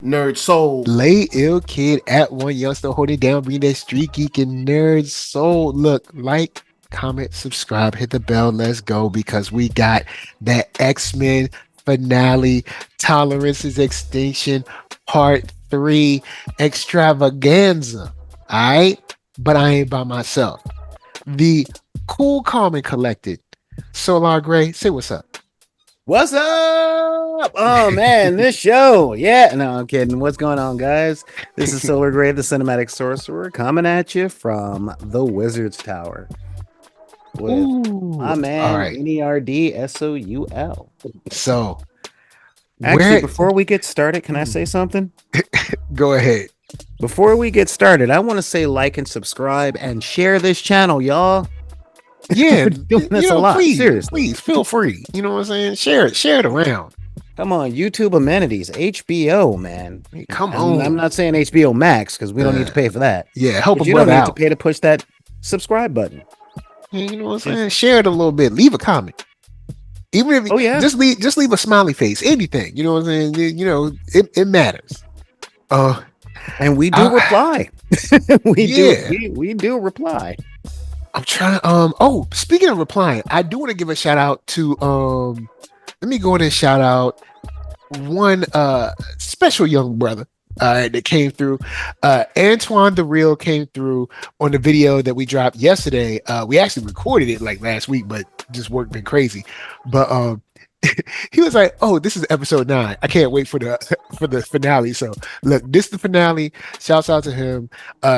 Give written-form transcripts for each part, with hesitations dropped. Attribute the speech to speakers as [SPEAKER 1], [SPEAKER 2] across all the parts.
[SPEAKER 1] NERDSoul.
[SPEAKER 2] Lay ill kid at OneYoungsta holding down, being that street geek and nerd soul. Look, like, comment, subscribe, hit the bell. Let's go because we got that X-Men finale, Tolerance's Extinction, Part 3 extravaganza. All right, but I ain't by myself. The cool, calm, and collected Solar Grey, say what's up.
[SPEAKER 3] What's up? Oh man, this show. Yeah, no, I'm kidding. What's going on, guys? This is Solar Grey, the cinematic sorcerer, coming at you from the Wizard's Tower with my
[SPEAKER 2] All
[SPEAKER 3] man
[SPEAKER 2] right.
[SPEAKER 3] NERDSoul.
[SPEAKER 2] So,
[SPEAKER 3] Actually,
[SPEAKER 2] where?
[SPEAKER 3] before we get started, can I say something?
[SPEAKER 2] Go ahead.
[SPEAKER 3] Before we get started, I want to say like and subscribe and share this channel, y'all.
[SPEAKER 2] Yeah,
[SPEAKER 3] We're doing this a lot. Seriously.
[SPEAKER 2] please feel free. You know what I'm saying? Share it around.
[SPEAKER 3] Come on, YouTube amenities, HBO, man.
[SPEAKER 2] Hey, come
[SPEAKER 3] I'm,
[SPEAKER 2] on.
[SPEAKER 3] I'm not saying HBO Max because we don't need to pay for that.
[SPEAKER 2] Yeah, help
[SPEAKER 3] But
[SPEAKER 2] a
[SPEAKER 3] you don't
[SPEAKER 2] brother
[SPEAKER 3] need to
[SPEAKER 2] out.
[SPEAKER 3] pay to push that subscribe button.
[SPEAKER 2] You know what I'm saying? Share it a little bit. Leave a comment. Even if
[SPEAKER 3] Oh, yeah.
[SPEAKER 2] just leave a smiley face. Anything. You know what I'm saying? You know, it matters.
[SPEAKER 3] And we do reply.
[SPEAKER 2] Yeah.
[SPEAKER 3] We do reply.
[SPEAKER 2] I'm trying. Speaking of replying, I do want to give a shout out to let me go ahead and shout out one special young brother that came through. Antoine the Real came through on the video that we dropped yesterday. We actually recorded it like last week, but just work been crazy. But he was like, "Oh, this is episode 9. I can't wait for the finale." So look, this is the finale. Shouts out to him.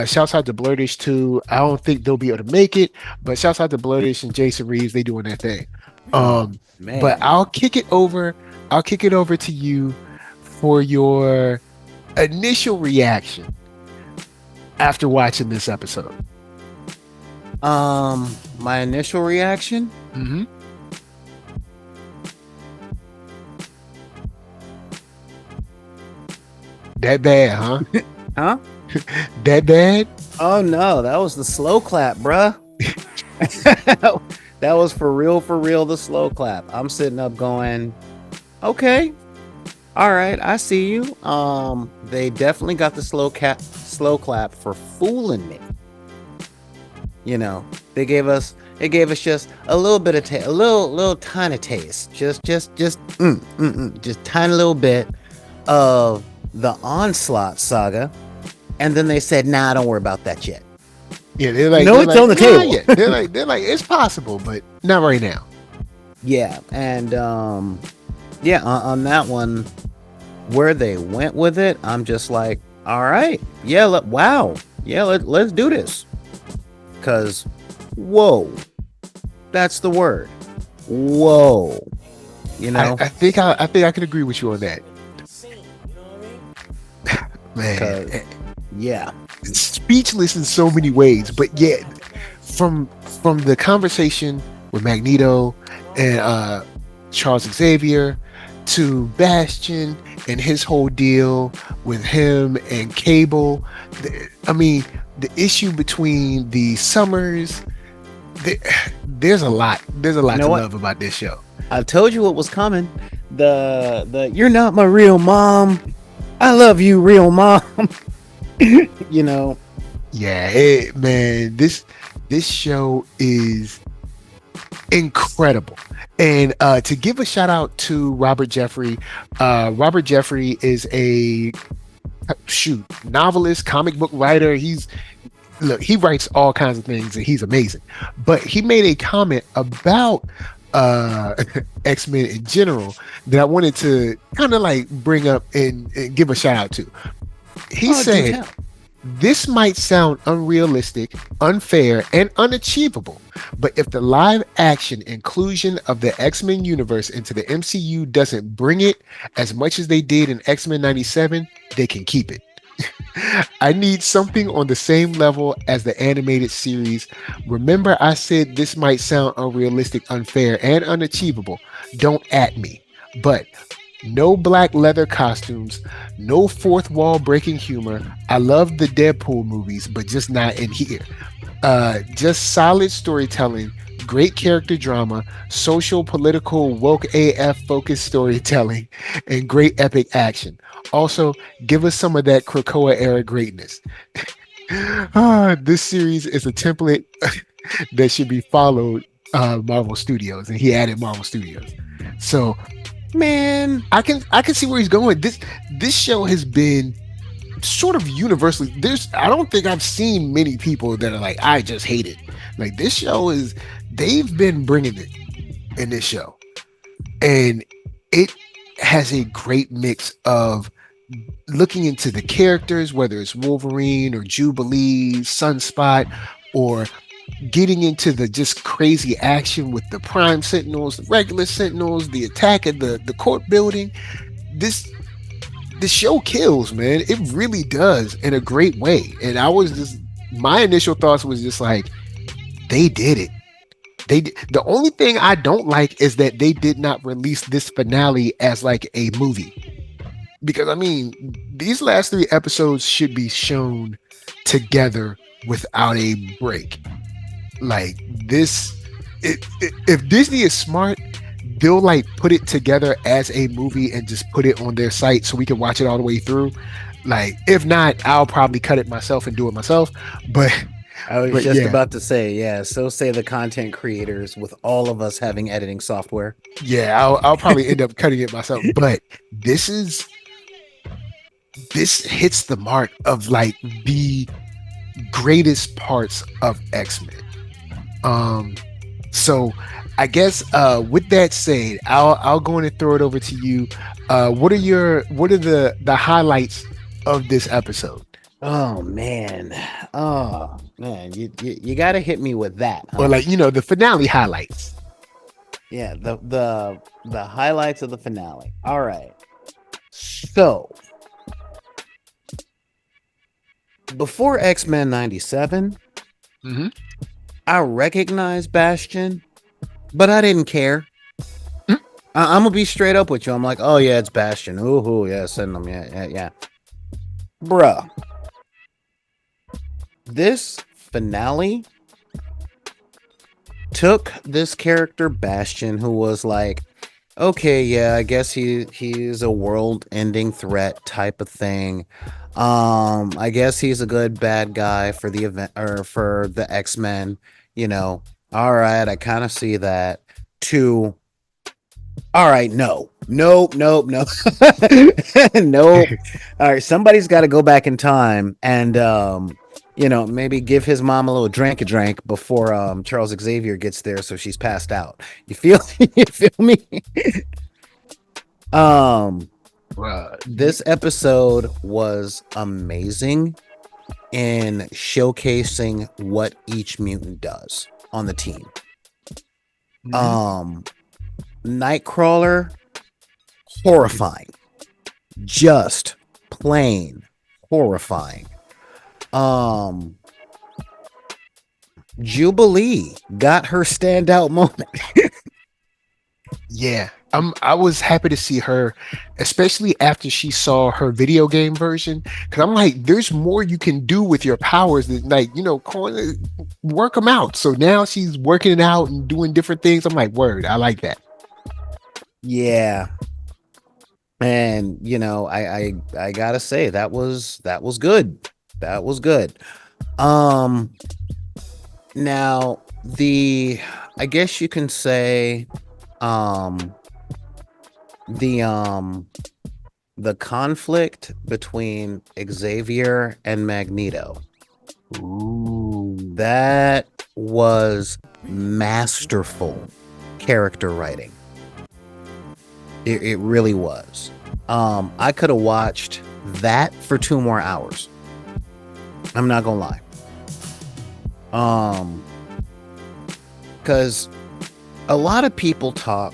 [SPEAKER 2] Shouts out to Blerd-ish too. I don't think they'll be able to make it, but shouts out to Blerd-ish and Jason Reeves. They doing their thing.
[SPEAKER 3] Man.
[SPEAKER 2] But I'll kick it over to you for your initial reaction after watching this episode.
[SPEAKER 3] My initial reaction.
[SPEAKER 2] Mm-hmm. That bad, huh?
[SPEAKER 3] Huh?
[SPEAKER 2] That bad?
[SPEAKER 3] Oh no, that was the slow clap, bruh. That was for real, the slow clap. I'm sitting up going, okay, all right, I see you. They definitely got the slow clap for fooling me. You know, it gave us just a little bit of a little tiny taste, just tiny little bit of the Onslaught saga, and then they said, "Nah, don't worry about that yet."
[SPEAKER 2] Yeah, they're like,
[SPEAKER 3] No, it's on the table.
[SPEAKER 2] Yet. They're like, it's possible, but not right now.
[SPEAKER 3] Yeah, and on that one, where they went with it, I'm just like, all right, yeah, let's do this, cause, whoa, that's the word, whoa, you know.
[SPEAKER 2] I think I can agree with you on that. Man,
[SPEAKER 3] Yeah,
[SPEAKER 2] speechless in so many ways, but yet from the conversation with Magneto and Charles Xavier to Bastion and his whole deal with him and Cable, the issue between the Summers, there's a lot to love about this show.
[SPEAKER 3] I told you what was coming. The you're not my real mom. I love you, real mom. You know.
[SPEAKER 2] Yeah, man, this show is incredible. And to give a shout out to Robert Jeffrey. Robert Jeffrey is a novelist, comic book writer. He writes all kinds of things and he's amazing. But he made a comment about X-Men in general that I wanted to kind of like bring up and give a shout out to. He said, "This might sound unrealistic, unfair, and unachievable, but if the live action inclusion of the X-Men universe into the MCU doesn't bring it as much as they did in X-Men 97, they can keep it. I need something on the same level as the animated series. Remember, I said this might sound unrealistic, unfair, and unachievable. Don't at me. But no black leather costumes, no fourth wall breaking humor. I love the Deadpool movies, but just not in here. Just solid storytelling, great character drama, social, political, woke AF focused storytelling, and great epic action. Also, give us some of that Krakoa era greatness. This series is a template that should be followed. Marvel Studios, and he added Marvel Studios. So,
[SPEAKER 3] Man,
[SPEAKER 2] I can see where he's going. This show has been sort of universally. I don't think I've seen many people that are like, I just hate it. Like, this show is, they've been bringing it in this show, and it has a great mix of looking into the characters, whether it's Wolverine or Jubilee, Sunspot, or getting into the just crazy action with the Prime Sentinels, the regular Sentinels, the attack at the court building. This show kills, man. It really does, in a great way. And my initial thoughts was just like, they did it. The only thing I don't like is that they did not release this finale as like a movie. Because I mean, these last 3 episodes should be shown together without a break. Like this, if Disney is smart, they'll like put it together as a movie and just put it on their site so we can watch it all the way through. Like, if not, I'll probably cut it myself and do it myself. But
[SPEAKER 3] I was just about to say, yeah, so say the content creators, with all of us having editing software.
[SPEAKER 2] Yeah, I'll probably end up cutting it myself. But this hits the mark of like the greatest parts of X-Men. So I guess with that said, I'll go in and throw it over to you. What are the highlights of this episode?
[SPEAKER 3] Oh man, you got to hit me with that. Huh?
[SPEAKER 2] Or like, the finale highlights.
[SPEAKER 3] Yeah, the highlights of the finale. All right. So before X-Men 97, I recognized Bastion, but I didn't care. I'm gonna be straight up with you. I'm like, oh yeah, it's Bastion. Ooh, yeah, send them. Yeah. Bruh. This finale took this character Bastion, who was like, okay, yeah, I guess he's a world-ending threat type of thing. I guess he's a good bad guy for the event or for the X-Men, All right, I kind of see that. All right, nope. Nope. All right, somebody's got to go back in time and maybe give his mom a little drink before Charles Xavier gets there, so she's passed out. You feel me? This episode was amazing in showcasing what each mutant does on the team. Nightcrawler, horrifying. Just plain horrifying. Jubilee got her standout moment.
[SPEAKER 2] Yeah, I was happy to see her, especially after she saw her video game version, because I'm like, there's more you can do with your powers than work them out. So now she's working it out and doing different things. I'm like, word, I like that.
[SPEAKER 3] Yeah. And I gotta say that was good. That was good. Now I guess you can say the conflict between Xavier and Magneto. Ooh, that was masterful character writing. It really was. I could have watched that for 2 more hours. I'm not gonna lie. Because a lot of people talk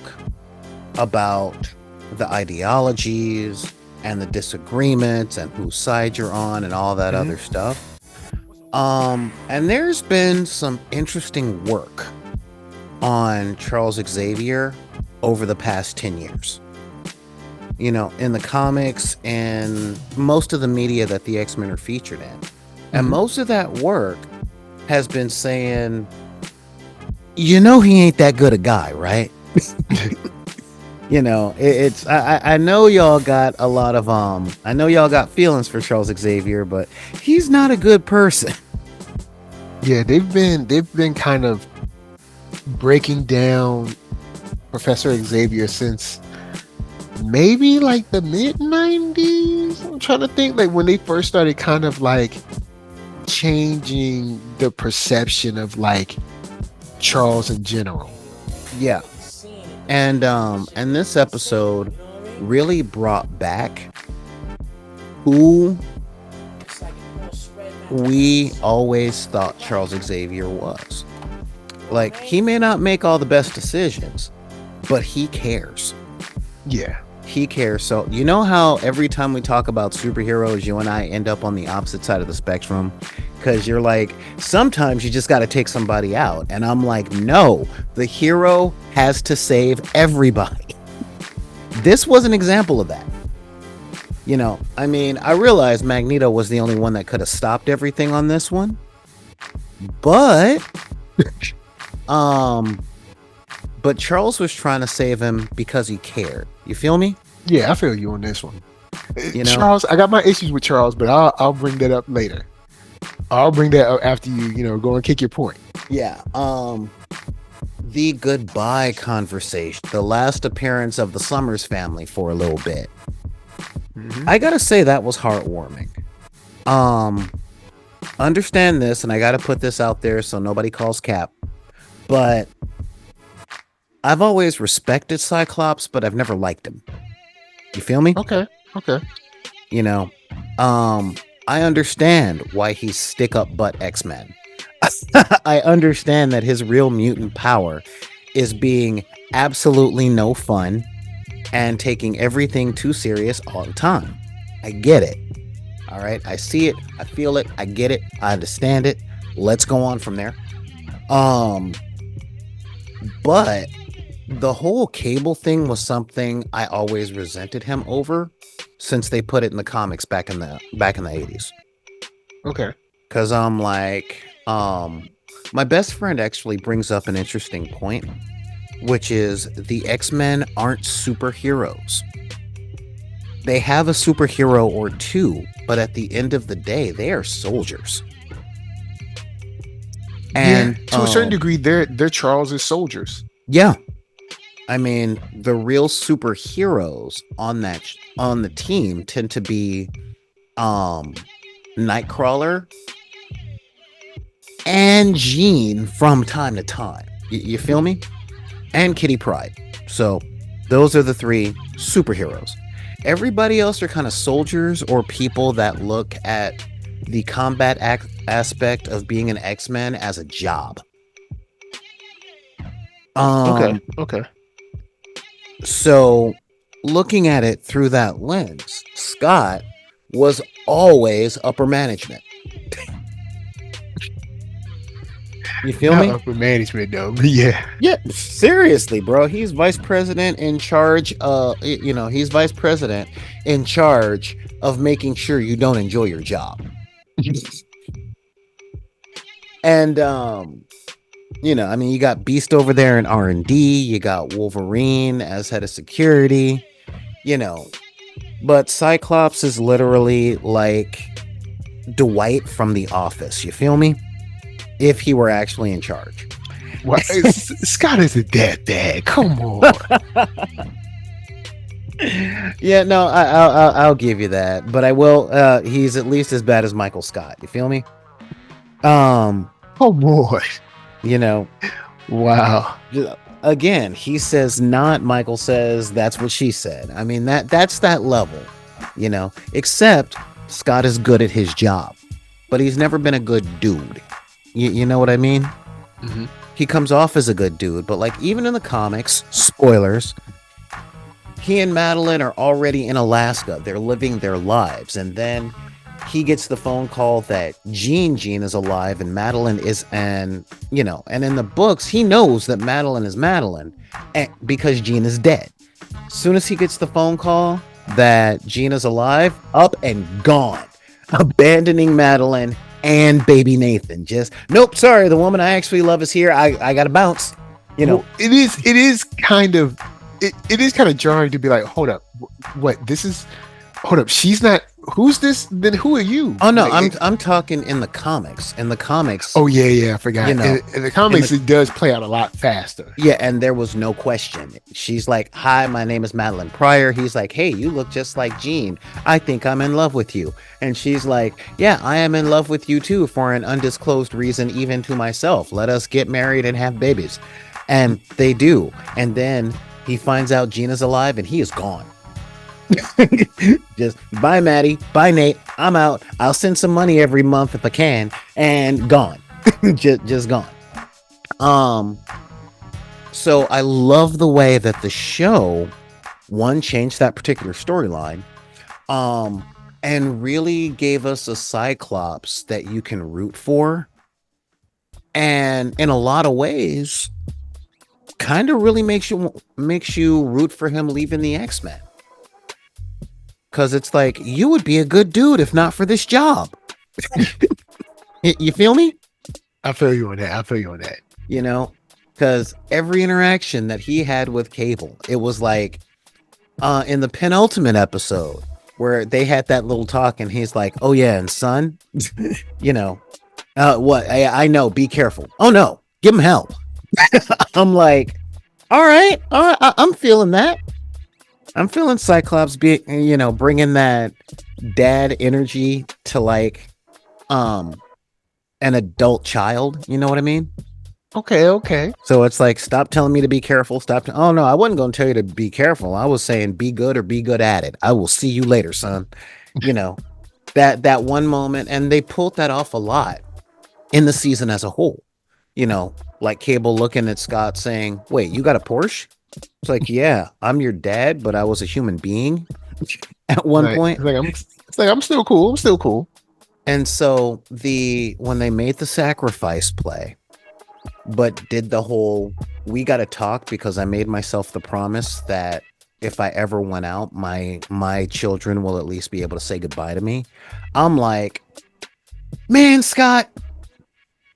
[SPEAKER 3] about the ideologies and the disagreements and whose side you're on and all that other stuff. And there's been some interesting work on Charles Xavier over the past 10 years. In the comics and most of the media that the X-Men are featured in. And most of that work has been saying, you know he ain't that good a guy, right? You know, I know y'all got a lot of I know y'all got feelings for Charles Xavier, but he's not a good person.
[SPEAKER 2] Yeah, they've been kind of breaking down Professor Xavier since maybe like the mid 90s. I'm trying to think, like when they first started kind of like changing the perception of like Charles in general.
[SPEAKER 3] Yeah. And this episode really brought back who we always thought Charles Xavier was. Like, he may not make all the best decisions, but he cares.
[SPEAKER 2] Yeah.
[SPEAKER 3] He cares. So, you know how every time we talk about superheroes, you and I end up on the opposite side of the spectrum? Because you're like, sometimes you just got to take somebody out. And I'm like, no, the hero has to save everybody. This was an example of that. You know, I mean, I realized Magneto was the only one that could have stopped everything on this one. But Charles was trying to save him because he cared. You feel me?
[SPEAKER 2] Yeah, I feel you on this one.
[SPEAKER 3] You know?
[SPEAKER 2] Charles, I got my issues with Charles, but I'll bring that up later. I'll bring that up after you go and kick your point.
[SPEAKER 3] Yeah. The goodbye conversation, the last appearance of the Summers family for a little bit. Mm-hmm. I gotta say that was heartwarming. Understand this, and I gotta put this out there so nobody calls Cap, but I've always respected Cyclops, but I've never liked him. You feel me?
[SPEAKER 2] Okay.
[SPEAKER 3] You know, I understand why he's stick up butt X-Men. I understand that his real mutant power is being absolutely no fun and taking everything too serious all the time. I get it. All right. I see it. I feel it. I get it. I understand it. Let's go on from there. But the whole Cable thing was something I always resented him over since they put it in the comics back in the 80s.
[SPEAKER 2] Okay.
[SPEAKER 3] Cause I'm like, my best friend actually brings up an interesting point, which is the X-Men aren't superheroes. They have a superhero or two, but at the end of the day, they are soldiers. And
[SPEAKER 2] to a certain degree, they're Charles's soldiers.
[SPEAKER 3] Yeah. I mean, the real superheroes on the team tend to be Nightcrawler and Jean from time to time. You feel me? And Kitty Pryde. So those are the three superheroes. Everybody else are kind of soldiers or people that look at the combat aspect of being an X-Men as a job.
[SPEAKER 2] Okay.
[SPEAKER 3] So looking at it through that lens, Scott was always upper management. You feel me?
[SPEAKER 2] Upper management, though. Yeah.
[SPEAKER 3] Yeah. Seriously, bro. He's vice president in charge. He's vice president in charge of making sure you don't enjoy your job. And you got Beast over there in R&D. You got Wolverine as head of security. But Cyclops is literally like Dwight from The Office. You feel me? If he were actually in charge.
[SPEAKER 2] Well, Scott isn't that bad. Come on.
[SPEAKER 3] Yeah, no, I'll give you that, but I will. He's at least as bad as Michael Scott. You feel me?
[SPEAKER 2] Oh boy.
[SPEAKER 3] Wow. Again, he says not. Michael says that's what she said. I mean that's that level. Except Scott is good at his job, but he's never been a good dude. You know what I mean?
[SPEAKER 2] Mm-hmm.
[SPEAKER 3] He comes off as a good dude, but like even in the comics, spoilers, he and Madeline are already in Alaska. They're living their lives. And then he gets the phone call that Jean is alive and Madeline is, and in the books, he knows that Madeline is Madeline because Jean is dead. As soon as he gets the phone call that Jean is alive, up and gone, abandoning Madeline, and baby Nathan. Just nope. Sorry, the woman I actually love is here. I gotta bounce.
[SPEAKER 2] Well, it is kind of it is kind of jarring to be like, hold up, what this is? Hold up, she's not. Who's this? Then who are you?
[SPEAKER 3] Oh no,
[SPEAKER 2] Like,
[SPEAKER 3] I'm talking in the comics. In the comics.
[SPEAKER 2] Oh yeah, I forgot.
[SPEAKER 3] You know,
[SPEAKER 2] in the comics, it does play out a lot faster.
[SPEAKER 3] Yeah, and there was no question. She's like, "Hi, my name is Madeline Pryor." He's like, "Hey, you look just like Jean. I think I'm in love with you." And she's like, "Yeah, I am in love with you too, for an undisclosed reason, even to myself. Let us get married and have babies." And they do. And then he finds out Gina's alive, and he is gone. Just bye, Maddie. Bye, Nate. I'm out. I'll send some money every month if I can, and gone. just gone. So I love the way that the show changed that particular storyline, and really gave us a Cyclops that you can root for, and in a lot of ways kind of really makes you root for him leaving the X-Men, because it's like, you would be a good dude if not for this job. You feel me?
[SPEAKER 2] I feel you on that.
[SPEAKER 3] Because every interaction that he had with Cable, it was like, in the penultimate episode where they had that little talk, and he's like, "Oh yeah, and son, what? I know. Be careful. Oh no, give him hell." I'm like, all right, I'm feeling that. I'm feeling Cyclops bringing that dad energy to like, an adult child. You know what I mean?
[SPEAKER 2] Okay. So
[SPEAKER 3] it's like, stop telling me to be careful. Oh no, I wasn't going to tell you to be careful. I was saying be good or be good at it. I will see you later, son. That one moment, and they pulled that off a lot in the season as a whole. Like Cable looking at Scott saying, "Wait, you got a Porsche?" It's like, "Yeah, I'm your dad, but I was a human being at one point."
[SPEAKER 2] It's like I'm still cool.
[SPEAKER 3] And so when they made the sacrifice play, but did the whole, we got to talk because I made myself the promise that if I ever went out, my children will at least be able to say goodbye to me. I'm like, man, Scott,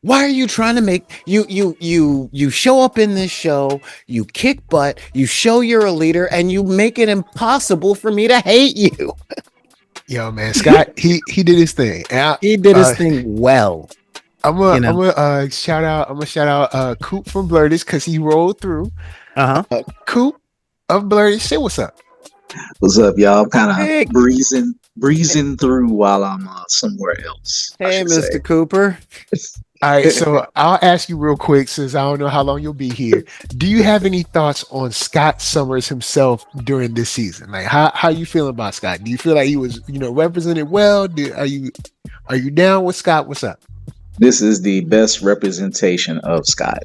[SPEAKER 3] why are you trying to make you show up in this show, you kick butt, you show you're a leader, and you make it impossible for me to hate you?
[SPEAKER 2] Yo, man, Scott, he did his thing.
[SPEAKER 3] He did his thing well.
[SPEAKER 2] I'm gonna shout out Coop from Blerd-ish because he rolled through. Coop of Blerd-ish, say what's up.
[SPEAKER 1] What's up, y'all? I'm kind of breezing through while I'm somewhere else.
[SPEAKER 3] Hey, Mr. Cooper.
[SPEAKER 2] All right, so I'll ask you real quick, since I don't know how long you'll be here. Do you have any thoughts on Scott Summers himself during this season? Like, how you feeling about Scott? Do you feel like he was, represented well? Are you down with Scott? What's up?
[SPEAKER 1] This is the best representation of Scott.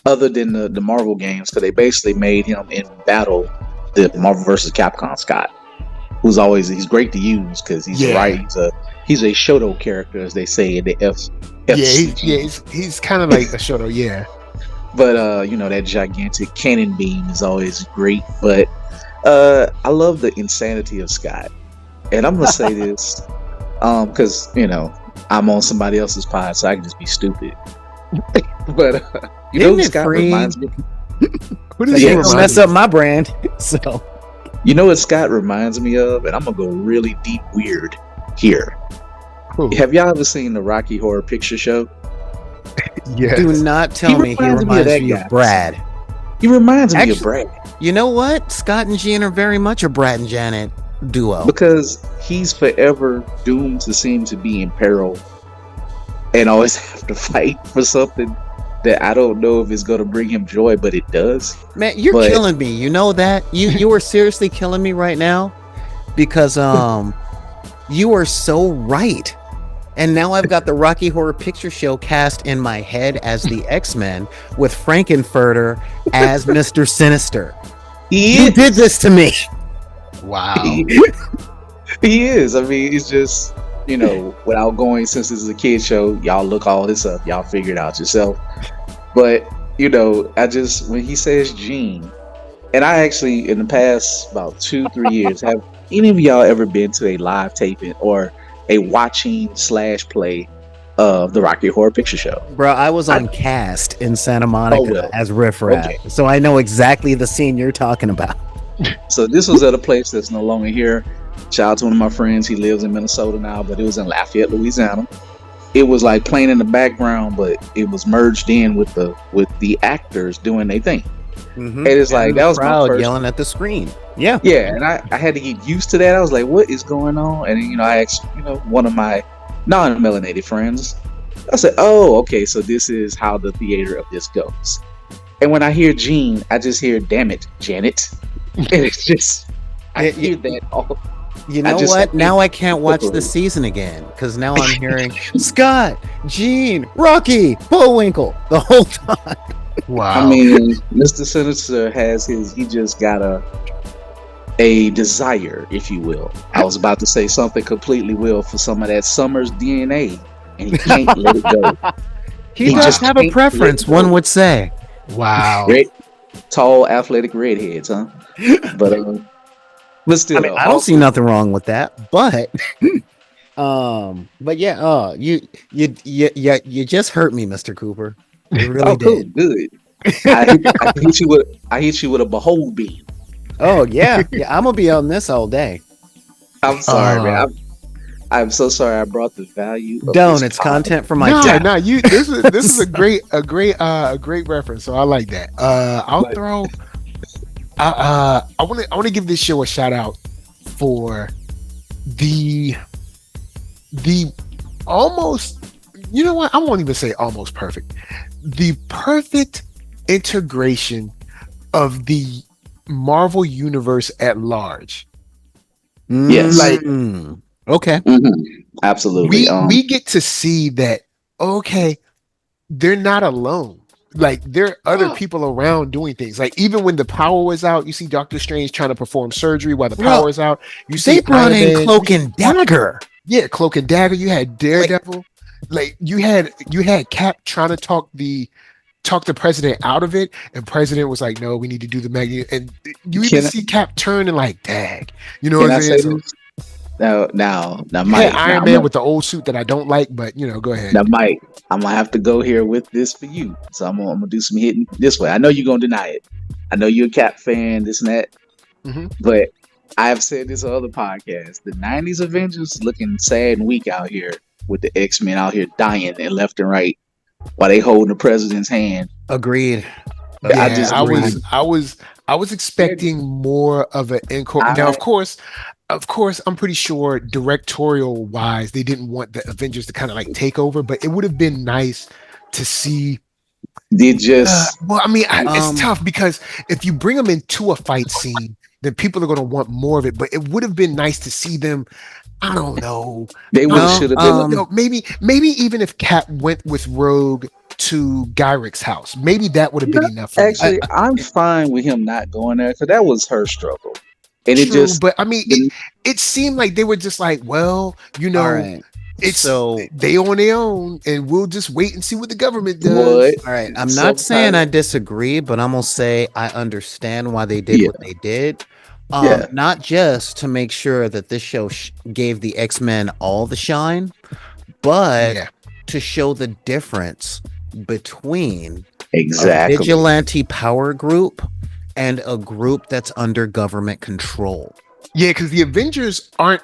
[SPEAKER 1] Other than the Marvel games, because they basically made him in battle the Marvel vs. Capcom Scott, he's great to use because he's right. He's a Shoto character, as they say in the F.
[SPEAKER 2] He's kind of like a Shoto, yeah.
[SPEAKER 1] But that gigantic cannon beam is always great. But I love the insanity of Scott, and I'm gonna say this because I'm on somebody else's pod, so I can just be stupid. But what Scott reminds me.
[SPEAKER 3] Who does he mess up my brand? So
[SPEAKER 1] what Scott reminds me of, and I'm gonna go really deep weird here. Cool. Have y'all ever seen the Rocky Horror Picture Show?
[SPEAKER 2] Yes.
[SPEAKER 3] Do not tell me he reminds me of Brad.
[SPEAKER 1] He reminds me of Brad.
[SPEAKER 3] You know what? Scott and Jean are very much a Brad and Janet duo.
[SPEAKER 1] Because he's forever doomed to seem to be in peril and always have to fight for something that I don't know if it's going to bring him joy, but it does.
[SPEAKER 3] Man, you're killing me. You know that? You are seriously killing me right now because you are so right. And now I've got the Rocky Horror Picture Show cast in my head as the X-Men with Frankenfurter as Mr. Sinister. You did this to me.
[SPEAKER 2] Wow.
[SPEAKER 1] He is. I mean, it's just, without going, since this is a kid show, y'all look all this up. Y'all figure it out yourself. But, when he says Jean, and I actually, in the past about 2-3 years, have any of y'all ever been to a live taping or a watching / play of the Rocky Horror Picture Show.
[SPEAKER 3] Bro, I was on cast in Santa Monica as Riff Raff,
[SPEAKER 1] Okay.
[SPEAKER 3] so I know exactly the scene you're talking about.
[SPEAKER 1] So this was at a place that's no longer here. Shout out to one of my friends. He lives in Minnesota now, but it was in Lafayette, Louisiana. It was like playing in the background, but it was merged in with the actors doing their thing.
[SPEAKER 3] Mm-hmm.
[SPEAKER 1] And it's like, that was my
[SPEAKER 3] crowd
[SPEAKER 1] first
[SPEAKER 3] yelling at the screen. Yeah.
[SPEAKER 1] Yeah, and I had to get used to that. I was like, what is going on? And then, I asked, one of my non-melanated friends. I said, oh, okay, so this is how the theater of this goes. And when I hear Gene, I just hear, damn it, Janet. And it's just, I hear that all.
[SPEAKER 3] You know what? Now I can't watch the season again because now I'm hearing Scott, Gene, Rocky, Bullwinkle the whole time.
[SPEAKER 2] Wow.
[SPEAKER 1] I mean, Mr. Sinister he just got a desire, if you will. I was about to say something completely will for some of that Summers DNA, and he can't let it go.
[SPEAKER 3] He does have a preference, one would say.
[SPEAKER 2] Wow.
[SPEAKER 1] Tall, athletic redheads, huh? But still,
[SPEAKER 3] I mean, I don't see nothing wrong with that, but yeah, you just hurt me, Mr. Cooper. You really did.
[SPEAKER 1] Cool, good. I hit you with a behold beam.
[SPEAKER 3] Oh yeah, I'm gonna be on this all day.
[SPEAKER 1] I'm sorry, man. I'm so sorry. I brought the value.
[SPEAKER 3] Don't. It's content for my dad.
[SPEAKER 2] No. This is a great reference. So I like that. I'll throw. I want to give this show a shout out for the almost. You know what? I won't even say almost perfect. The perfect integration of the Marvel universe at large.
[SPEAKER 1] Yes.
[SPEAKER 3] Okay.
[SPEAKER 1] Mm-hmm. Absolutely.
[SPEAKER 2] We get to see that, okay, they're not alone. Like, there are other people around doing things. Like, even when the power was out, you see Doctor Strange trying to perform surgery while the power is out. You see
[SPEAKER 3] they brought in Cloak and Dagger.
[SPEAKER 2] Yeah, Cloak and Dagger. You had Daredevil. Like you had Cap trying to talk the president out of it, and president was like, no, we need to do the Magneto. And you even see Cap turn and like, dag. You know what I'm saying?
[SPEAKER 1] Now, Mike.
[SPEAKER 2] Iron Man with the old suit that I don't like, but go ahead.
[SPEAKER 1] Now, Mike, I'm gonna have to go here with this for you. So I'm gonna do some hitting this way. I know you're gonna deny it. I know you're a Cap fan, this and that. Mm-hmm. But I've said this on other podcasts. The '90s Avengers looking sad and weak out here, with the X-Men out here dying and left and right while they holding the president's hand.
[SPEAKER 3] Agreed.
[SPEAKER 2] Yeah, I was expecting more of an encore. Now, of course, I'm pretty sure directorial wise, they didn't want the Avengers to kind of like take over, but it would have been nice to see. It's tough because if you bring them into a fight scene, then people are going to want more of it. But it would have been nice to see them. I don't know.
[SPEAKER 1] They should have been.
[SPEAKER 2] Maybe even if Cap went with Rogue to Gyric's house, maybe that would have been enough.
[SPEAKER 1] Actually, I'm fine with him not going there because that was her struggle. And
[SPEAKER 2] but I mean, it seemed like they were just like, well, it's so they on their own, and we'll just wait and see what the government does.
[SPEAKER 3] All right, I'm not saying I disagree, but I'm gonna say I understand why they did what they did. Not just to make sure that this show gave the X-Men all the shine, but to show the difference between a vigilante power group and a group that's under government control.
[SPEAKER 2] Yeah, because the Avengers aren't.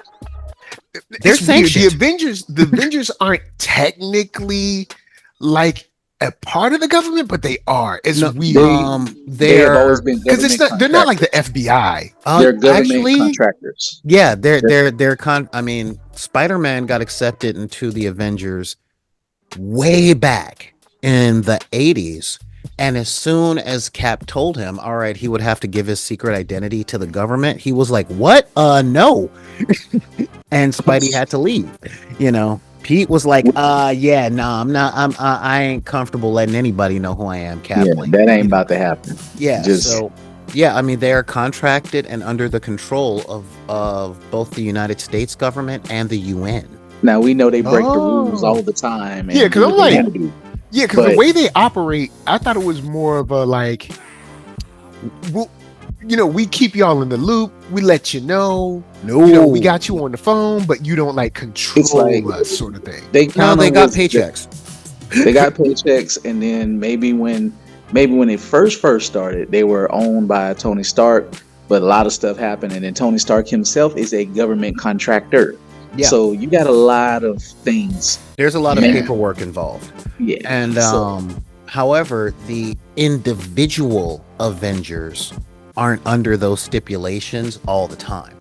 [SPEAKER 3] They're sanctioned.
[SPEAKER 2] The Avengers aren't technically like a part of the government, but they are. It's weird.
[SPEAKER 1] They're because
[SPEAKER 2] it's not. They're not like the FBI.
[SPEAKER 1] They're government contractors.
[SPEAKER 3] Yeah, I mean, Spider-Man got accepted into the Avengers way back in the 80s. And as soon as Cap told him, all right, he would have to give his secret identity to the government, he was like, what? No. And Spidey had to leave. Pete was like, I'm not, I ain't comfortable letting anybody know who I am, Cap.
[SPEAKER 1] Yeah, that ain't about to happen.
[SPEAKER 3] Yeah. I mean, they are contracted and under the control of both the United States government and the UN.
[SPEAKER 1] Now, we know they break the rules all the time.
[SPEAKER 2] Yeah, because I'm like, because the way they operate, I thought it was more of a like, we keep y'all in the loop. We let you know.
[SPEAKER 3] No,
[SPEAKER 2] You know, we got you on the phone, but you don't like control
[SPEAKER 1] like-
[SPEAKER 2] us, sort of thing.
[SPEAKER 1] They
[SPEAKER 3] no,
[SPEAKER 1] kinda
[SPEAKER 3] they got
[SPEAKER 1] was-
[SPEAKER 3] paychecks.
[SPEAKER 1] They got paychecks, and then maybe when it first started, they were owned by Tony Stark, but a lot of stuff happened, and then Tony Stark himself is a government contractor.
[SPEAKER 3] Yeah.
[SPEAKER 1] So you got a lot of things.
[SPEAKER 3] There's a lot of
[SPEAKER 1] Man.
[SPEAKER 3] paperwork involved.
[SPEAKER 1] Yeah.
[SPEAKER 3] And
[SPEAKER 1] So-
[SPEAKER 3] however, the individual Avengers aren't under those stipulations all the time.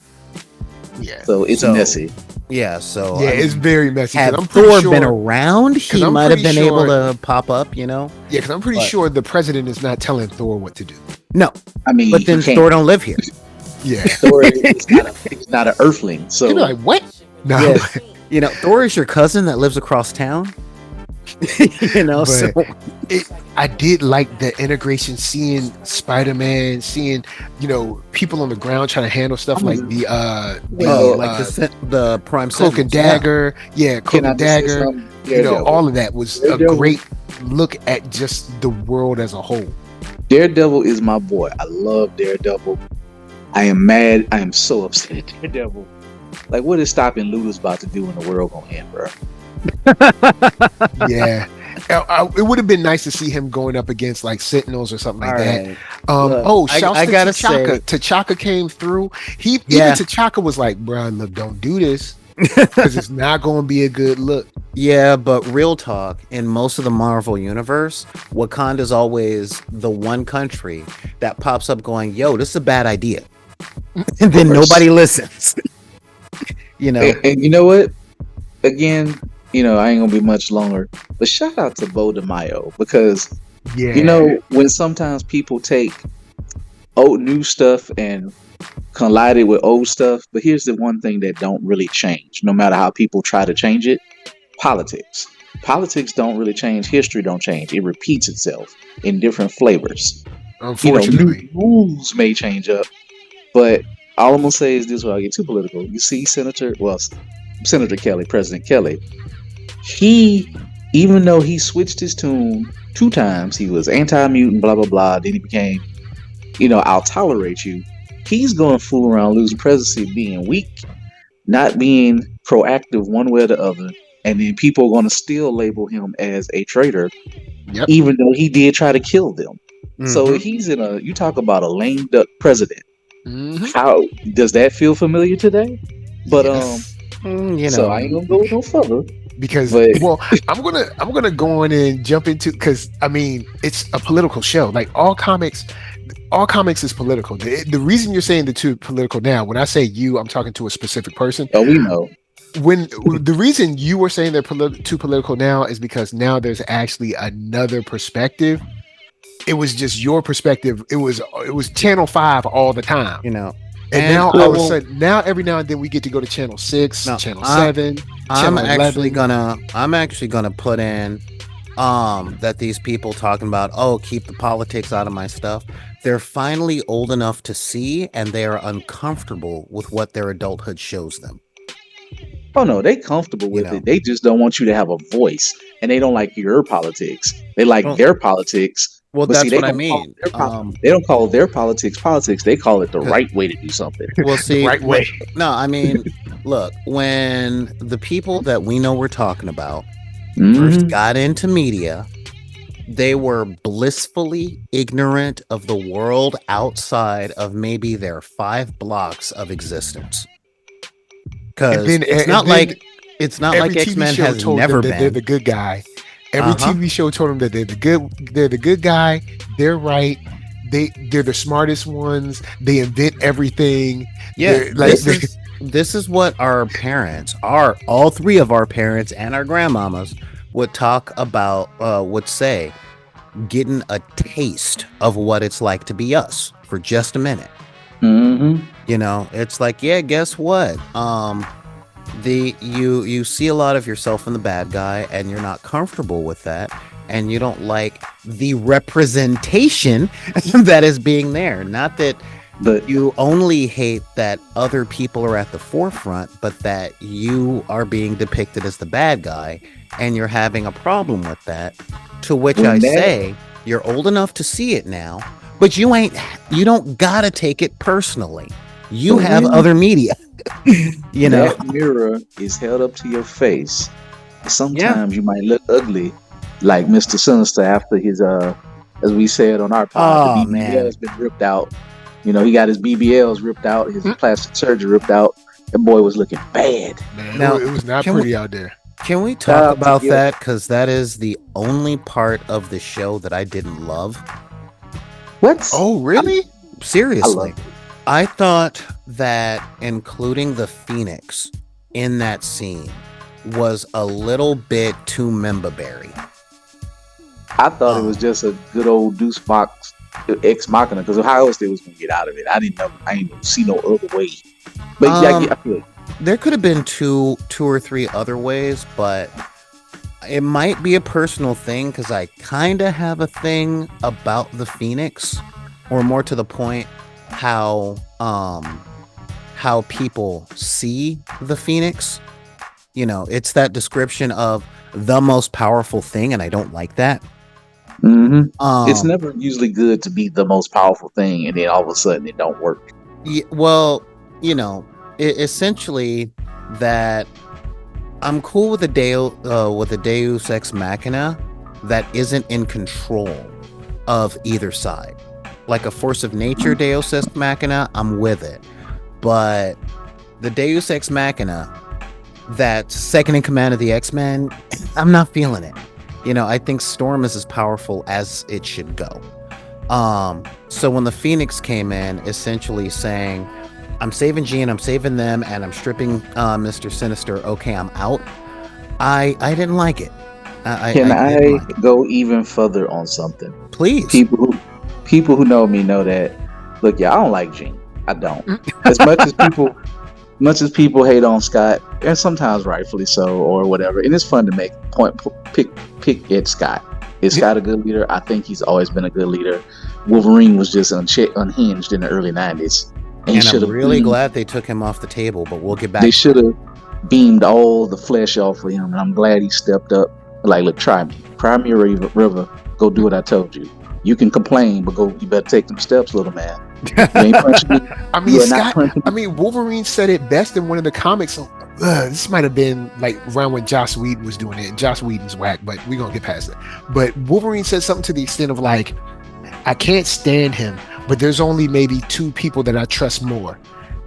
[SPEAKER 2] Yeah.
[SPEAKER 1] So it's
[SPEAKER 3] So-
[SPEAKER 1] messy.
[SPEAKER 3] Yeah, so
[SPEAKER 2] Yeah,
[SPEAKER 3] I mean,
[SPEAKER 2] it's very messy. 'Cause
[SPEAKER 3] had
[SPEAKER 2] I'm pretty
[SPEAKER 3] Thor
[SPEAKER 2] sure,
[SPEAKER 3] been around, he
[SPEAKER 2] I'm
[SPEAKER 3] might have
[SPEAKER 2] pretty
[SPEAKER 3] been able
[SPEAKER 2] sure-
[SPEAKER 3] to pop up, you know.
[SPEAKER 2] Yeah, because I'm pretty
[SPEAKER 3] But-
[SPEAKER 2] sure the president is not telling Thor what to do.
[SPEAKER 3] No,
[SPEAKER 1] I mean,
[SPEAKER 3] but then
[SPEAKER 1] you can't-
[SPEAKER 3] Thor don't live here.
[SPEAKER 2] Yeah.
[SPEAKER 1] Thor is not an Earthling. So
[SPEAKER 2] He'd be like, what? No.
[SPEAKER 3] Yeah. You know, Thor is your cousin that lives across town. You know,
[SPEAKER 2] But-
[SPEAKER 3] so
[SPEAKER 2] I did like the integration, seeing Spider-Man, seeing, you know, people on the ground trying to handle stuff like the
[SPEAKER 1] Well,
[SPEAKER 3] like the Prime
[SPEAKER 2] Cloak and
[SPEAKER 3] Sentinels, yeah.
[SPEAKER 2] Dagger. Yeah, Cloak
[SPEAKER 1] Can I
[SPEAKER 2] and
[SPEAKER 1] just say
[SPEAKER 2] Dagger.
[SPEAKER 1] something?
[SPEAKER 2] You know,
[SPEAKER 1] Daredevil.
[SPEAKER 2] all of that was a
[SPEAKER 1] Daredevil.
[SPEAKER 2] great look at just the world as a whole.
[SPEAKER 1] Daredevil is my boy. I love Daredevil. I am mad. I am so upset at Daredevil. Like, what is stopping Luda's about to do when the world gonna end, bro?
[SPEAKER 2] Yeah. It would have been nice to see him going up against like Sentinels or something like
[SPEAKER 3] All
[SPEAKER 2] that.
[SPEAKER 3] right.
[SPEAKER 2] Oh,
[SPEAKER 3] Look, I
[SPEAKER 2] shouts to
[SPEAKER 3] gotta
[SPEAKER 2] T'Chaka.
[SPEAKER 3] say-
[SPEAKER 2] T'Chaka came through. Even
[SPEAKER 3] Yeah.
[SPEAKER 2] T'Chaka was like, "Bro, look, don't do this because it's not going to be a good look."
[SPEAKER 3] Yeah, but real talk, in most of the Marvel universe, Wakanda's always the one country that pops up going, yo, this is a bad idea. And then
[SPEAKER 1] course.
[SPEAKER 3] nobody listens. You know?
[SPEAKER 1] And you know what? Again, you know, I ain't gonna be much longer. But shout out to Bo DeMaio, because
[SPEAKER 2] Yeah,
[SPEAKER 1] you know, when sometimes people take old new stuff and collide it with old stuff, but here's the one thing that don't really change, no matter how people try to change it: politics. Politics don't really change. History don't change. It repeats itself in different flavors. You know,
[SPEAKER 2] unfortunately,
[SPEAKER 1] new rules may change up, but all I'm gonna say is this: where I get too political. You see, Senator Kelly, President Kelly, he, even though he switched his tune 2 times, he was anti-mutant, blah blah blah. Then he became, you know, I'll tolerate you. He's gonna fool around, lose the presidency, being weak, not being proactive one way or the other, and then people are gonna still label him as a traitor,
[SPEAKER 2] Yep.
[SPEAKER 1] even though he did try to kill them. So
[SPEAKER 3] Mhm.
[SPEAKER 1] he's you talk about a lame duck president.
[SPEAKER 2] Mhm.
[SPEAKER 1] How does that feel familiar today? But
[SPEAKER 2] Yes.
[SPEAKER 3] You know,
[SPEAKER 1] so I ain't gonna go no further.
[SPEAKER 2] Because
[SPEAKER 1] but-
[SPEAKER 2] well, I'm gonna go on and jump into, because I mean it's a political show. Like all comics is political. The reason you're saying the two political now, when I say you, I'm talking to a specific person.
[SPEAKER 1] Oh, we know.
[SPEAKER 2] When the reason you were saying they're too political now is because now there's actually another perspective. It was just your perspective. It was Channel 5 all the time.
[SPEAKER 3] you know,
[SPEAKER 2] And
[SPEAKER 3] And
[SPEAKER 2] now
[SPEAKER 3] I
[SPEAKER 2] all of a
[SPEAKER 3] will-
[SPEAKER 2] sudden, now every now and then we get to go to Channel 6,
[SPEAKER 3] No,
[SPEAKER 2] Channel
[SPEAKER 3] I-
[SPEAKER 2] 7.
[SPEAKER 3] I'm
[SPEAKER 2] Channel
[SPEAKER 3] actually
[SPEAKER 2] 11.
[SPEAKER 3] gonna put in that these people talking about, oh, keep the politics out of my stuff. They're finally old enough to see, and they are uncomfortable with what their adulthood shows them.
[SPEAKER 1] Oh no, they comfortable with
[SPEAKER 3] You know.
[SPEAKER 1] it. They just don't want you to have a voice, and they don't like your politics. They like
[SPEAKER 3] Well-
[SPEAKER 1] their politics.
[SPEAKER 3] Well,
[SPEAKER 1] But
[SPEAKER 3] that's
[SPEAKER 1] see, they
[SPEAKER 3] what I
[SPEAKER 1] don't call
[SPEAKER 3] mean.
[SPEAKER 1] their they don't call their politics politics. They call it the right way to do something.
[SPEAKER 3] We'll see.
[SPEAKER 2] Right way.
[SPEAKER 3] No, I mean, look, when the people that we know we're talking about first
[SPEAKER 1] Mhm.
[SPEAKER 3] got into media, they were blissfully ignorant of the world outside of maybe their 5 blocks of existence. Because
[SPEAKER 2] And then-
[SPEAKER 3] it's
[SPEAKER 2] and
[SPEAKER 3] not
[SPEAKER 2] then
[SPEAKER 3] like
[SPEAKER 2] Every TV
[SPEAKER 3] X-Men
[SPEAKER 2] show
[SPEAKER 3] has
[SPEAKER 2] told
[SPEAKER 3] never
[SPEAKER 2] them that they're
[SPEAKER 3] been.
[SPEAKER 2] the good guy. Every
[SPEAKER 3] Uh-huh.
[SPEAKER 2] TV show told them that they're the good guy. They're right. They're the smartest ones. They invent everything.
[SPEAKER 3] Yeah,
[SPEAKER 2] They're like-
[SPEAKER 3] this is what our parents, all 3 of our parents and our grandmamas would talk about, would say, getting a taste of what it's like to be us for just a minute.
[SPEAKER 1] Mhm.
[SPEAKER 3] You know, it's like, yeah, guess what? You see a lot of yourself in the bad guy, and you're not comfortable with that, and you don't like the representation that is being there. Not that
[SPEAKER 1] But
[SPEAKER 3] you only hate that other people are at the forefront, but that you are being depicted as the bad guy, and you're having a problem with that. To which
[SPEAKER 1] When
[SPEAKER 3] I
[SPEAKER 1] that-
[SPEAKER 3] say, you're old enough to see it now, but you don't gotta take it personally. You
[SPEAKER 1] But
[SPEAKER 3] have
[SPEAKER 1] when-
[SPEAKER 3] other media. You know,
[SPEAKER 1] That mirror is held up to your face.
[SPEAKER 3] yeah.
[SPEAKER 1] Sometimes you might look ugly, like Mr. Sinister after his as we said on our pod, the
[SPEAKER 3] Oh
[SPEAKER 1] BBL
[SPEAKER 3] man.
[SPEAKER 1] has been ripped out. You know, he got his BBLs ripped out, his
[SPEAKER 2] Mm.
[SPEAKER 1] plastic surgery ripped out. That boy was looking bad.
[SPEAKER 2] Man,
[SPEAKER 3] Now,
[SPEAKER 2] it was not
[SPEAKER 3] can we
[SPEAKER 2] pretty out there.
[SPEAKER 3] can we
[SPEAKER 1] Shout
[SPEAKER 3] talk
[SPEAKER 1] out to
[SPEAKER 3] about
[SPEAKER 1] Gil.
[SPEAKER 3] that? Because that is the only part of the show that I didn't love.
[SPEAKER 1] What?
[SPEAKER 2] Oh, really?
[SPEAKER 1] I
[SPEAKER 3] Seriously,
[SPEAKER 1] love it.
[SPEAKER 3] I thought that including the Phoenix in that scene was a little bit too member-berry.
[SPEAKER 1] I thought it was
[SPEAKER 3] Um,
[SPEAKER 1] just a good old deuce box ex machina because of how else they was gonna get out of it. I didn't see no other way. But yeah,
[SPEAKER 3] um,
[SPEAKER 1] I feel it.
[SPEAKER 3] there could have been two or three other ways, but it might be a personal thing because I kind of have a thing about the Phoenix, or more to the point, how people see the Phoenix. You know, it's that description of the most powerful thing, and I don't like that.
[SPEAKER 1] hmm It's
[SPEAKER 3] Um,
[SPEAKER 1] never usually good to be the most powerful thing, and then all of a sudden it don't work.
[SPEAKER 3] well, you know, essentially that I'm cool with a Deus Ex Machina that isn't in control of either side. Like a force of nature Deus Ex Machina, I'm with it. But the Deus Ex Machina that's second in command of the X-Men, I'm not feeling it. You know, I think Storm is as powerful as it should go. So when the Phoenix came in, essentially saying, I'm saving Jean, I'm saving them, and I'm stripping Mr. Sinister, okay, I'm out. I didn't like it.
[SPEAKER 1] Can
[SPEAKER 3] I didn't
[SPEAKER 1] I
[SPEAKER 3] like it.
[SPEAKER 1] go even further on something?
[SPEAKER 3] Please.
[SPEAKER 1] People who know me know that. Look, yeah, I don't like Gene. I don't.
[SPEAKER 2] Mm.
[SPEAKER 1] As much as people hate on Scott, and sometimes rightfully so, or whatever. And it's fun to make pick at Scott. Is Scott a good leader? I think he's always been a good leader. Wolverine was just unhinged in the early '90s, and
[SPEAKER 3] And I'm really glad they took him off the table, but we'll get back
[SPEAKER 1] they
[SPEAKER 3] to
[SPEAKER 1] should have beamed all the flesh off of him, and I'm glad he stepped up. Like, look, try me a river. Go do what I told you. You can complain, but you better take them steps, little man. You ain't punching me.
[SPEAKER 2] I mean,
[SPEAKER 1] You are not
[SPEAKER 2] Scott.
[SPEAKER 1] punching
[SPEAKER 2] I mean, Wolverine said it best in one of the comics. This might have been like around when Joss Whedon was doing it. Joss Whedon's whack, but we're gonna get past it. But Wolverine said something to the extent of like, I can't stand him, but there's only maybe two people that I trust more.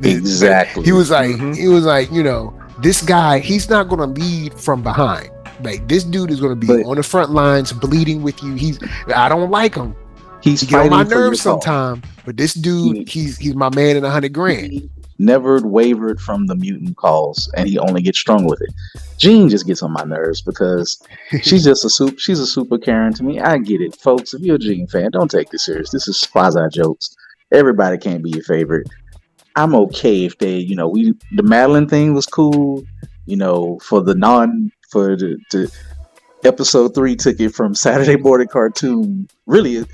[SPEAKER 1] Exactly.
[SPEAKER 2] He was like,
[SPEAKER 3] Mhm.
[SPEAKER 2] you know, this guy, he's not gonna lead from behind. Like this dude is gonna be
[SPEAKER 1] But-
[SPEAKER 2] on the front lines, bleeding with you. I don't like him.
[SPEAKER 1] He's
[SPEAKER 2] He get on my
[SPEAKER 1] fighting for your
[SPEAKER 2] nerves
[SPEAKER 1] cause.
[SPEAKER 2] sometimes, but this dude, he's my man in $100,000.
[SPEAKER 1] He never wavered from the mutant cause, and he only gets strong with it. Jean just gets on my nerves because she's just she's a super Karen to me. I get it, folks. If you're a Jean fan, don't take this serious. This is quasi jokes. Everybody can't be your favorite. I'm okay if they, the Madeline thing was cool. For the episode 3 took it from Saturday morning cartoon. Really,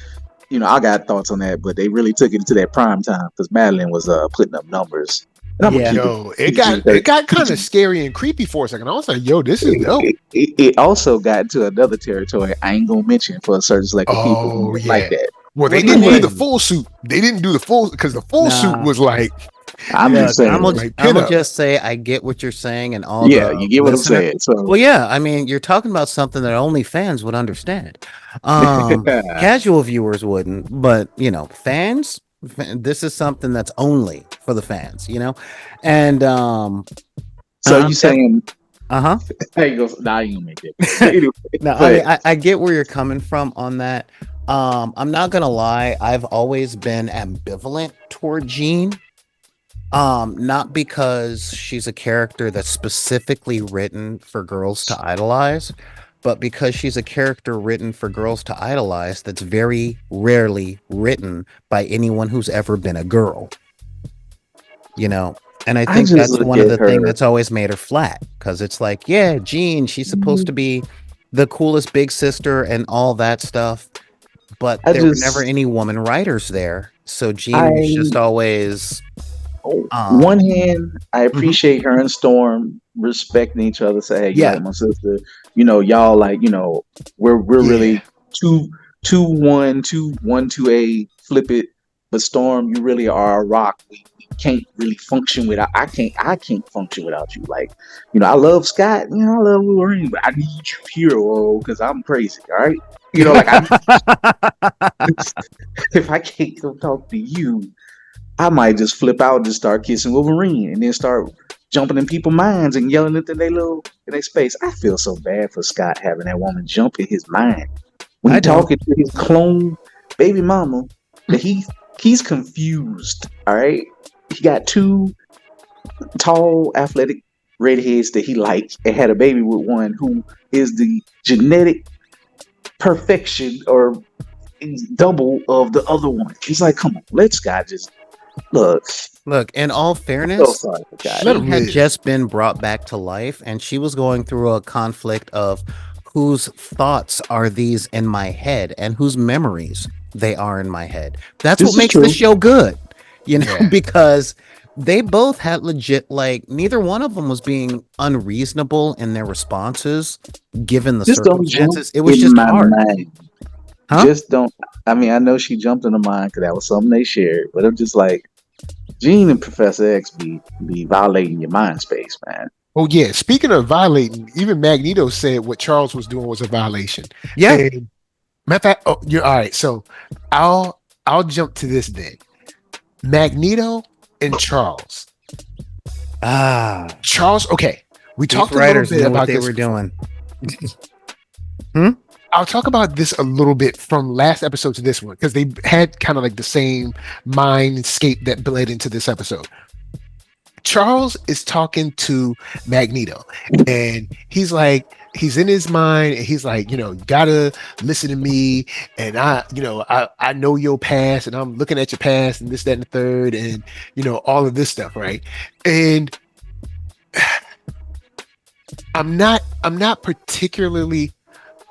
[SPEAKER 1] I got thoughts on that, but they really took it to that prime time because Madeline was putting up numbers. And I'm
[SPEAKER 3] Yeah.
[SPEAKER 1] gonna keep
[SPEAKER 2] It got kind of scary and creepy for a second. I was like, yo, this is dope.
[SPEAKER 1] it also got into another territory I ain't gonna mention for a certain select of people who like that.
[SPEAKER 2] Well, they
[SPEAKER 3] What
[SPEAKER 2] didn't
[SPEAKER 3] do you
[SPEAKER 2] do the
[SPEAKER 3] mean?
[SPEAKER 2] full suit. They didn't do the full because the full suit
[SPEAKER 3] Nah.
[SPEAKER 2] was like,
[SPEAKER 1] I'm
[SPEAKER 3] Look,
[SPEAKER 1] just saying.
[SPEAKER 3] I'm
[SPEAKER 2] like,
[SPEAKER 3] gonna
[SPEAKER 2] pinup.
[SPEAKER 3] just say I get what you're saying, and all
[SPEAKER 1] Yeah,
[SPEAKER 3] the
[SPEAKER 1] you get what I'm
[SPEAKER 3] listener-
[SPEAKER 1] saying. So
[SPEAKER 3] Well, yeah, I mean, you're talking about something that only fans would understand. Casual viewers wouldn't, but fans, this is something that's only for the fans, And
[SPEAKER 1] so you saying
[SPEAKER 3] uh-huh.
[SPEAKER 1] there you go. Nah, you gonna make it. Anyway,
[SPEAKER 3] No,
[SPEAKER 1] go
[SPEAKER 3] I mean,
[SPEAKER 1] ahead.
[SPEAKER 3] I get where you're coming from on that. I'm not gonna lie, I've always been ambivalent toward Jean. Not because she's a character that's specifically written for girls to idolize, but because she's a character written for girls to idolize that's very rarely written by anyone who's ever been a girl. And I think
[SPEAKER 1] just
[SPEAKER 3] that's
[SPEAKER 1] look
[SPEAKER 3] one of
[SPEAKER 1] at
[SPEAKER 3] the things
[SPEAKER 1] her-
[SPEAKER 3] that's always made her flat, because it's like, yeah, Jean, she's supposed to be the coolest big sister and all that stuff, but
[SPEAKER 1] I
[SPEAKER 3] there were
[SPEAKER 1] just-
[SPEAKER 3] never any woman writers there, so Jean was just always
[SPEAKER 1] On one hand, I appreciate her and Storm respecting each other. Say, hey, you
[SPEAKER 3] Yeah.
[SPEAKER 1] like my sister. Y'all like, we're really 2-1, 2-1-2-A, flip it. But Storm, you really are a rock. We can't really function without. I can't function without you. Like, I love Scott. I love Wolverine, but I need you here, because I'm crazy. All right. Like if I can't come talk to you, I might just flip out and just start kissing Wolverine, and then start jumping in people's minds and yelling into their space. I feel so bad for Scott having that woman jump in his mind when he's talking to his clone baby mama. That he's confused. All right, he got two tall, athletic redheads that he liked, and had a baby with one who is the genetic perfection or double of the other one. He's like, come on, let Scott just look.
[SPEAKER 3] In all fairness,
[SPEAKER 1] she
[SPEAKER 3] had just been brought back to life, and she was going through a conflict of whose thoughts are these in my head and whose memories they are in my head. That's what makes the show good, because they both had legit, like, neither one of them was being unreasonable in their responses given the circumstances. It was just hard.
[SPEAKER 1] Huh? Just don't. I mean, I know she jumped in her mind because that was something they shared, but I'm just like, Jean and Professor X be violating your mind space, man.
[SPEAKER 2] Oh yeah. Speaking of violating, even Magneto said what Charles was doing was a violation.
[SPEAKER 3] Yeah.
[SPEAKER 2] And, matter of fact, you're all right. So I'll jump to this then. Magneto and Charles. Charles. Okay, we talked a little bit about
[SPEAKER 3] what they were doing.
[SPEAKER 2] I'll talk about this a little bit from last episode to this one because they had kind of like the same mindscape that bled into this episode. Charles is talking to Magneto, and he's in his mind, and he's like, you gotta listen to me, and I know your past, and I'm looking at your past, and this, that, and the third, and all of this stuff, right? And I'm not particularly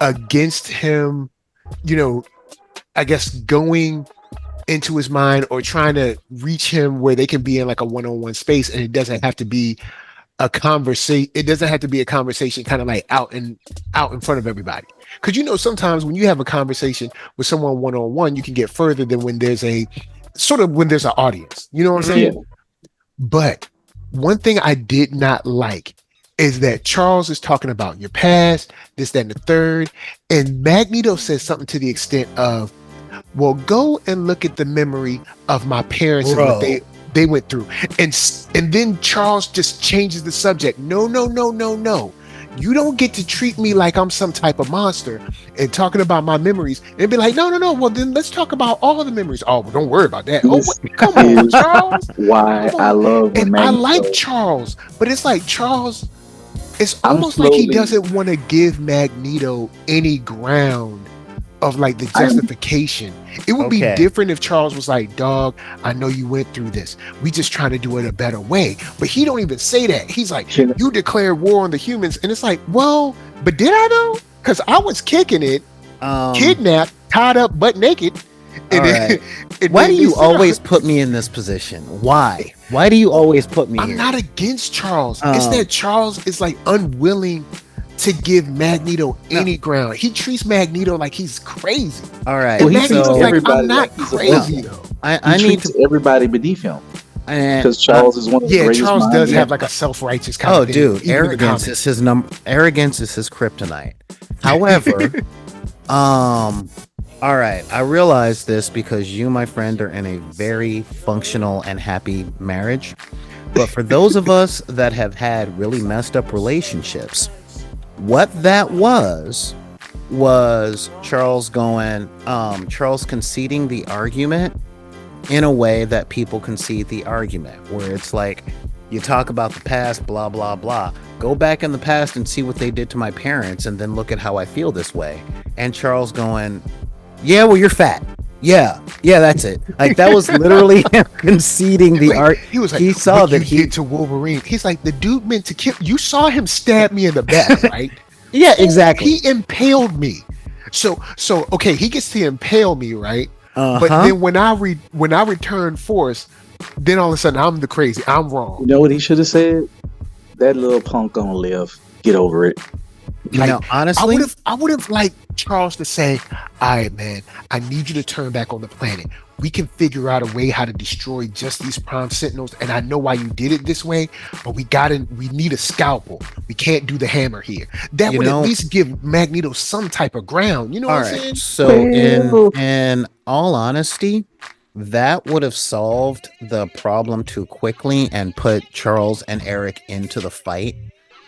[SPEAKER 2] against him, I guess going into his mind or trying to reach him where they can be in like a one-on-one space, and it doesn't have to be a conversation. It doesn't have to be a conversation kind of like out in front of everybody. Because sometimes when you have a conversation with someone one-on-one, you can get further than when there's an audience. You know what I'm saying? Yeah. But one thing I did not like is that Charles is talking about your past, this, that, and the third, and Magneto says something to the extent of, well, go and look at the memory of my parents and what they went through. And then Charles just changes the subject. No. You don't get to treat me like I'm some type of monster and talking about my memories and be like, no. Well, then let's talk about all of the memories. Oh, well, don't worry about that. Come on, Charles.
[SPEAKER 1] Why I love
[SPEAKER 2] and I like Charles, but it's like Charles, it's almost like he doesn't want to give Magneto any ground of like the justification. It would be different if Charles was like, dog, I know you went through this. We just trying to do it a better way. But he don't even say that. He's like, you declared war on the humans. And it's like, well, but did I though? Because I was kicking it, kidnapped, tied up, butt naked. And
[SPEAKER 3] why do you always put me in this position? Why? Why do you always put me here?
[SPEAKER 2] I'm not against Charles. It's that Charles is like unwilling to give Magneto any ground. He treats Magneto like he's crazy.
[SPEAKER 3] All right.
[SPEAKER 2] And Magneto's like, I'm not crazy though.
[SPEAKER 1] I need to everybody beneath him. Because Charles is one of the greatest.
[SPEAKER 2] Yeah, Charles does have like a self-righteous kind of thing.
[SPEAKER 3] Oh, dude, arrogance is his arrogance is his kryptonite. However, all right, I realize this because you, my friend, are in a very functional and happy marriage. But for those of us that have had really messed up relationships, what that was Charles Charles conceding the argument in a way that people concede the argument, where it's like, you talk about the past, blah, blah, blah. Go back in the past and see what they did to my parents, and then look at how I feel this way. And Charles going, yeah, well, you're fat. Yeah, that's it. Like, that was literally him conceding the art.
[SPEAKER 2] He was like,
[SPEAKER 3] he saw that he
[SPEAKER 2] did to Wolverine. He's like, the dude meant to kill. You saw him stab me in the back, right?
[SPEAKER 3] Yeah, exactly.
[SPEAKER 2] He impaled me. So okay, he gets to impale me, right? But then when I return force, then all of a sudden I'm the crazy. I'm wrong.
[SPEAKER 1] You know what he should have said? That little punk gonna live. Get over it.
[SPEAKER 3] Honestly,
[SPEAKER 2] I would have liked Charles to say, all right, man, I need you to turn back on the planet. we can figure out a way how to destroy just these Prime Sentinels, and I know why you did it this way, but we need a scalpel. We can't do the hammer here. That
[SPEAKER 3] You
[SPEAKER 2] would
[SPEAKER 3] know-
[SPEAKER 2] at least give Magneto some type of ground. You know
[SPEAKER 3] All
[SPEAKER 2] what I'm
[SPEAKER 3] right.
[SPEAKER 2] saying?
[SPEAKER 3] So
[SPEAKER 1] Well-
[SPEAKER 3] in all honesty, that would have solved the problem too quickly and put Charles and Eric into the fight,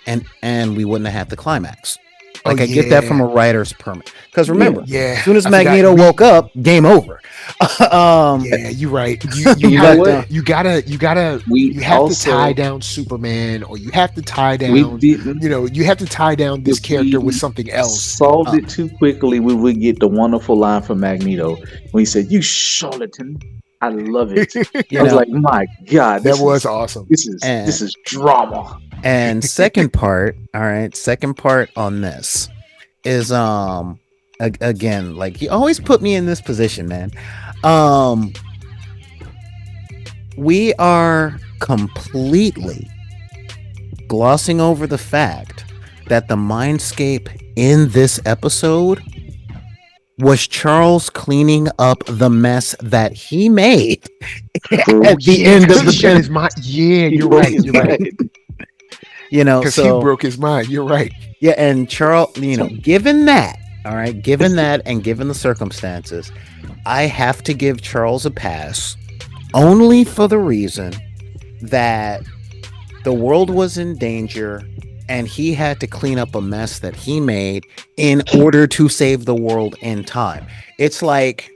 [SPEAKER 3] and we wouldn't have had the climax. Like, I get that from a writer's permit. Because remember,
[SPEAKER 2] Yeah.
[SPEAKER 3] as soon as
[SPEAKER 2] I forgot
[SPEAKER 3] Magneto woke up, game over.
[SPEAKER 2] Yeah, you're right. You
[SPEAKER 1] You know what?
[SPEAKER 2] you gotta
[SPEAKER 1] We
[SPEAKER 2] you have
[SPEAKER 1] also-
[SPEAKER 2] to tie down Superman, or you have to tie
[SPEAKER 1] We
[SPEAKER 2] down
[SPEAKER 1] didn't.
[SPEAKER 2] you have to tie down this
[SPEAKER 1] If
[SPEAKER 2] character
[SPEAKER 1] we
[SPEAKER 2] with something else.
[SPEAKER 1] Solved it too quickly, we would get the wonderful line from Magneto when he said, "You charlatan." I love it.
[SPEAKER 3] You
[SPEAKER 1] I was
[SPEAKER 3] know,
[SPEAKER 1] like, my God,
[SPEAKER 2] That
[SPEAKER 1] this
[SPEAKER 2] was
[SPEAKER 1] is,
[SPEAKER 2] awesome.
[SPEAKER 1] this is
[SPEAKER 3] And-
[SPEAKER 1] this is drama.
[SPEAKER 3] and second part, all right, second part on this is again, like, you always put me in this position, man. We are completely glossing over the fact that the mindscape in this episode was Charles cleaning up the mess that he made at the end of
[SPEAKER 2] Because he shed
[SPEAKER 3] the
[SPEAKER 2] his mind. Yeah, you're right. You're right.
[SPEAKER 3] you know,
[SPEAKER 2] Because
[SPEAKER 3] so
[SPEAKER 2] he broke his mind. You're right.
[SPEAKER 3] yeah, and Charles, you know, given that, all right, given that, and given the circumstances, I have to give Charles a pass, only for the reason that the world was in danger and he had to clean up a mess that he made in order to save the world in time. It's like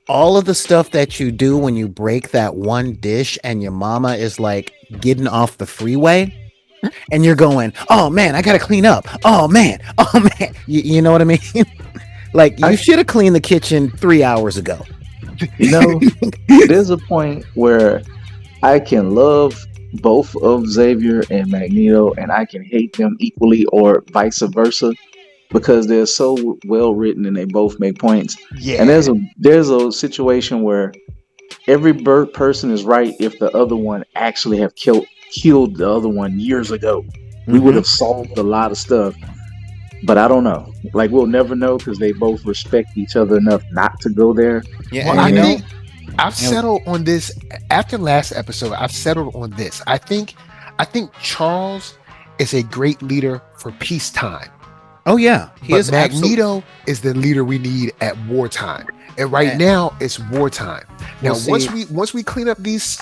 [SPEAKER 3] all of the stuff that you do when you break that one dish and your mama is like getting off the freeway and you're going, oh man, I gotta clean up. Oh man. You know what I mean? Like, you should have cleaned the kitchen 3 hours ago.
[SPEAKER 1] You know, there's a point where I can love both of Xavier and Magneto, and I can hate them equally, or vice versa, because they're so well written and they both make points.
[SPEAKER 2] Yeah.
[SPEAKER 1] And there's a situation where every person is right if the other one actually have killed the other one years ago. We would have solved a lot of stuff. But I don't know. Like, we'll never know because they both respect each other enough not to go there.
[SPEAKER 3] Yeah,
[SPEAKER 2] Well,
[SPEAKER 3] and
[SPEAKER 2] I
[SPEAKER 3] you know,
[SPEAKER 2] think I've settled on this after last episode. I've settled on this. I think Charles is a great leader for peacetime.
[SPEAKER 3] oh yeah, he
[SPEAKER 2] But
[SPEAKER 3] is absolutely.
[SPEAKER 2] Magneto is the leader we need at wartime. And right
[SPEAKER 3] And-
[SPEAKER 2] now it's wartime. Now
[SPEAKER 3] Well, see-
[SPEAKER 2] once we clean up these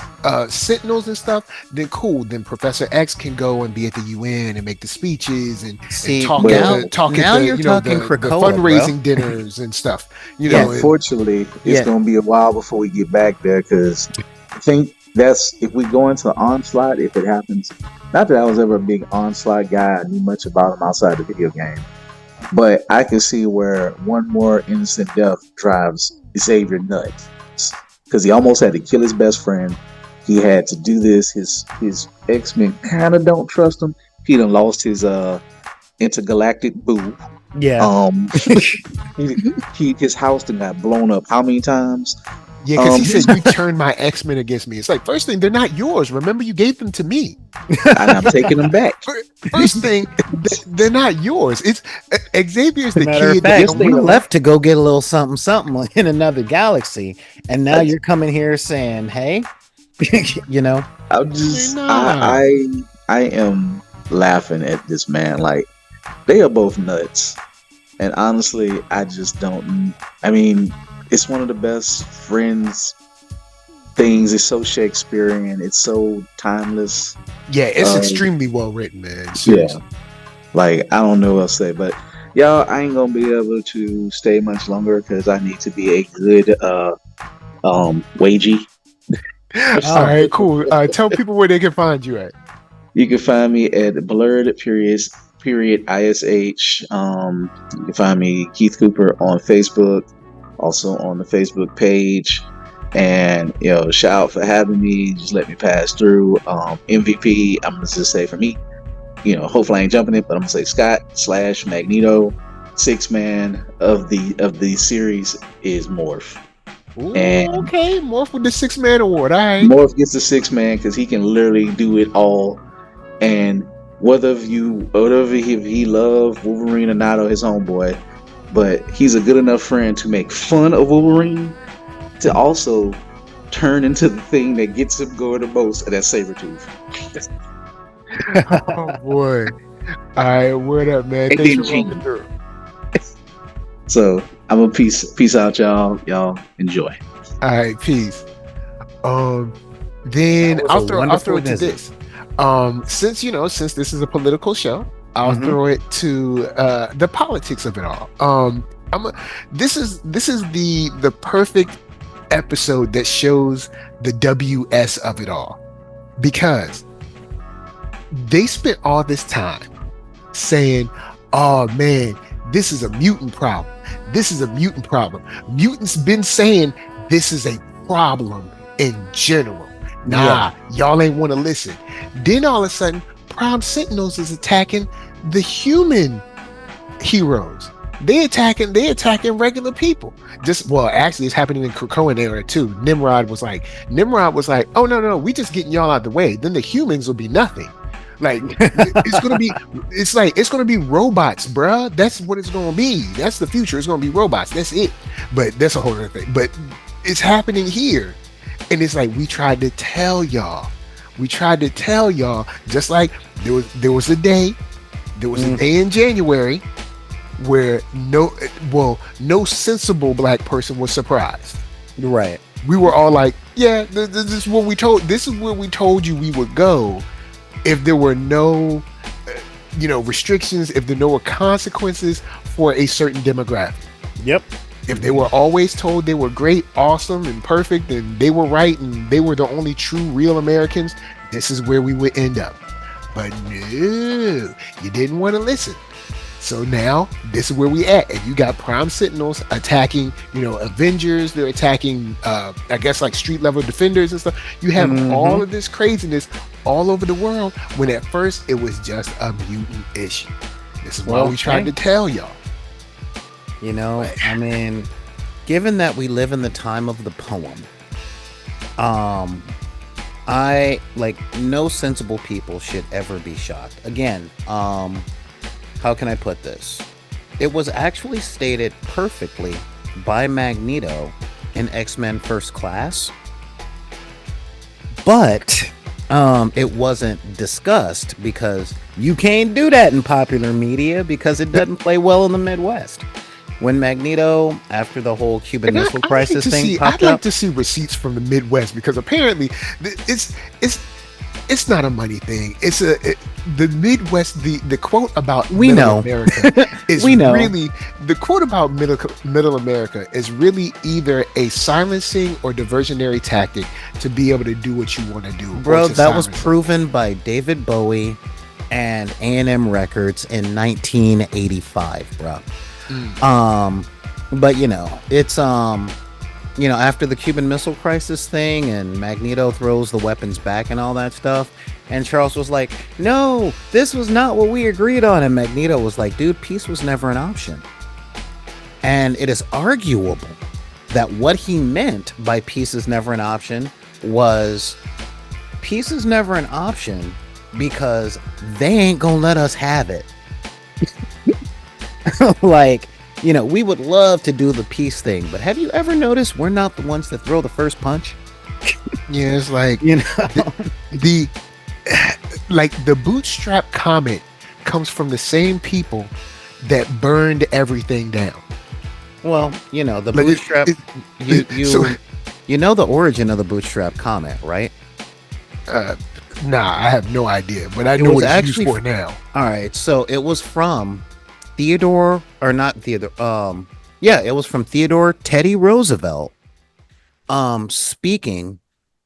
[SPEAKER 2] sentinels and stuff, then cool. Then Professor X can go and be at the UN and make the speeches and
[SPEAKER 3] See,
[SPEAKER 2] talk
[SPEAKER 1] now-
[SPEAKER 2] at the
[SPEAKER 3] now you're
[SPEAKER 2] you know,
[SPEAKER 3] talking
[SPEAKER 2] the
[SPEAKER 3] Krakoa,
[SPEAKER 2] fundraising dinners and stuff. You
[SPEAKER 3] Yeah,
[SPEAKER 2] know, and-
[SPEAKER 1] Unfortunately, it's
[SPEAKER 3] Yeah.
[SPEAKER 1] going to be a while before we get back there, because I think that's if we go into Onslaught, if it happens. Not that I was ever a big Onslaught guy. I knew much about him outside the video game. But I can see where one more innocent death drives Xavier nuts. Because he almost had to kill his best friend. He had to do this. His X-Men kind of don't trust him. He done lost his intergalactic boo.
[SPEAKER 3] Yeah,
[SPEAKER 1] His house done got blown up how many times?
[SPEAKER 2] yeah, because he said you turned my X-Men against me. It's like, first thing, they're not yours. Remember, you gave them to me.
[SPEAKER 1] And I'm taking them back.
[SPEAKER 2] First thing, they're not yours. It's Xavier's the
[SPEAKER 3] matter of
[SPEAKER 2] kid
[SPEAKER 3] fact,
[SPEAKER 2] that
[SPEAKER 3] we
[SPEAKER 2] don't
[SPEAKER 3] left to go get a little something in another galaxy, and now
[SPEAKER 1] That's-
[SPEAKER 3] you're coming here saying, "Hey," you know.
[SPEAKER 1] I'm just
[SPEAKER 2] They're not.
[SPEAKER 1] I am laughing at this man. Like, they are both nuts. And honestly, I just don't. I mean, it's one of the best friends things. It's so Shakespearean. It's so timeless.
[SPEAKER 2] Yeah, it's
[SPEAKER 1] Um,
[SPEAKER 2] extremely well written, man. Seriously.
[SPEAKER 1] Like, I don't know what else to say, but y'all, I ain't gonna be able to stay much longer because I need to be a good wagey.
[SPEAKER 2] All right, cool. Tell people where they can find you at.
[SPEAKER 1] You can find me at Blerd-ish. You can find me, Keith Cooper, on Facebook, also on the Facebook page. And, shout out for having me. Just let me pass through. MVP, I'm going to just say for me, hopefully I ain't jumping it, but I'm going to say Scott/Magneto. Sixth man of the series is Morph.
[SPEAKER 2] Ooh,
[SPEAKER 1] And-
[SPEAKER 2] okay, Morph with the 6-man award. All right.
[SPEAKER 1] Morph gets the sixth man because he can literally do it all. And whether if he love Wolverine or not, or his homeboy, but he's a good enough friend to make fun of Wolverine to also turn into the thing that gets him going the most, and that's Sabretooth.
[SPEAKER 2] Oh boy. All right, word up, man.
[SPEAKER 1] And
[SPEAKER 2] Thanks
[SPEAKER 1] then
[SPEAKER 2] for rolling
[SPEAKER 1] Geek.
[SPEAKER 2] through.
[SPEAKER 1] So I'm a peace out, y'all. Y'all enjoy.
[SPEAKER 2] All right, peace. Then
[SPEAKER 3] That was
[SPEAKER 2] I'll
[SPEAKER 3] a
[SPEAKER 2] throw
[SPEAKER 3] wonderful
[SPEAKER 2] it to
[SPEAKER 3] visit.
[SPEAKER 2] this. Since this is a political show, I'll
[SPEAKER 3] Mhm.
[SPEAKER 2] throw it to the politics of it all. This is the perfect episode that shows the WS of it all, because they spent all this time saying, oh man, this is a mutant problem. This is a mutant problem. Mutants been saying this is a problem in general. Nah, y'all ain't want to listen. Then all of a sudden, Prime Sentinels is attacking the human heroes. They attacking regular people. Actually, it's happening in Krakoan era too. Nimrod was like, oh no, we just getting y'all out the way. Then the humans will be nothing. Like it's gonna be robots, bruh. That's what it's gonna be. That's the future. It's gonna be robots. That's it. But that's a whole other thing. But it's happening here, and it's like we tried to tell y'all. Just like there was a day in January where no sensible black person was surprised.
[SPEAKER 3] Right.
[SPEAKER 2] We were all like, yeah, this is what we told. This is where we told you we would go. If there were no, restrictions, if there were no consequences for a certain demographic.
[SPEAKER 3] Yep.
[SPEAKER 2] If they were always told they were great, awesome, and perfect, and they were right, and they were the only true, real Americans, this is where we would end up. But no, you didn't want to listen. So now this is where we at, and you got Prime Sentinels attacking, Avengers. They're attacking, I guess, like street level defenders and stuff. You have all of this craziness all over the world, when at first it was just a mutant issue. This is why we tried to tell y'all.
[SPEAKER 3] I mean, given that we live in the time of the poem, no sensible people should ever be shocked. Again, how can I put this? It was actually stated perfectly by Magneto in X-Men First Class, but it wasn't discussed because you can't do that in popular media because it doesn't play well in the Midwest. When Magneto, after the whole Cuban Missile Crisis thing popped
[SPEAKER 2] I'd like
[SPEAKER 3] up,
[SPEAKER 2] to see receipts from the Midwest, because apparently it's not a money thing. The Midwest. The quote about Middle America is really the quote about Middle America is really either a silencing or diversionary tactic to be able to do what you want to do.
[SPEAKER 3] Bro, that was proven by David Bowie and A&M Records in 1985, bro. But it's after the Cuban Missile Crisis thing and Magneto throws the weapons back and all that stuff, and Charles was like, no, this was not what we agreed on, and Magneto was like, dude, peace was never an option. And it is arguable that what he meant by peace is never an option was peace is never an option because they ain't gonna let us have it. We would love to do the peace thing, but have you ever noticed we're not the ones that throw the first punch?
[SPEAKER 2] Yeah, it's like, the bootstrap comment comes from the same people that burned everything down.
[SPEAKER 3] Well, the bootstrap, you know the origin of the bootstrap comment, right?
[SPEAKER 2] Nah, I have no idea, but I know what it's used for now.
[SPEAKER 3] All right, so it was from it was from Theodore Teddy Roosevelt speaking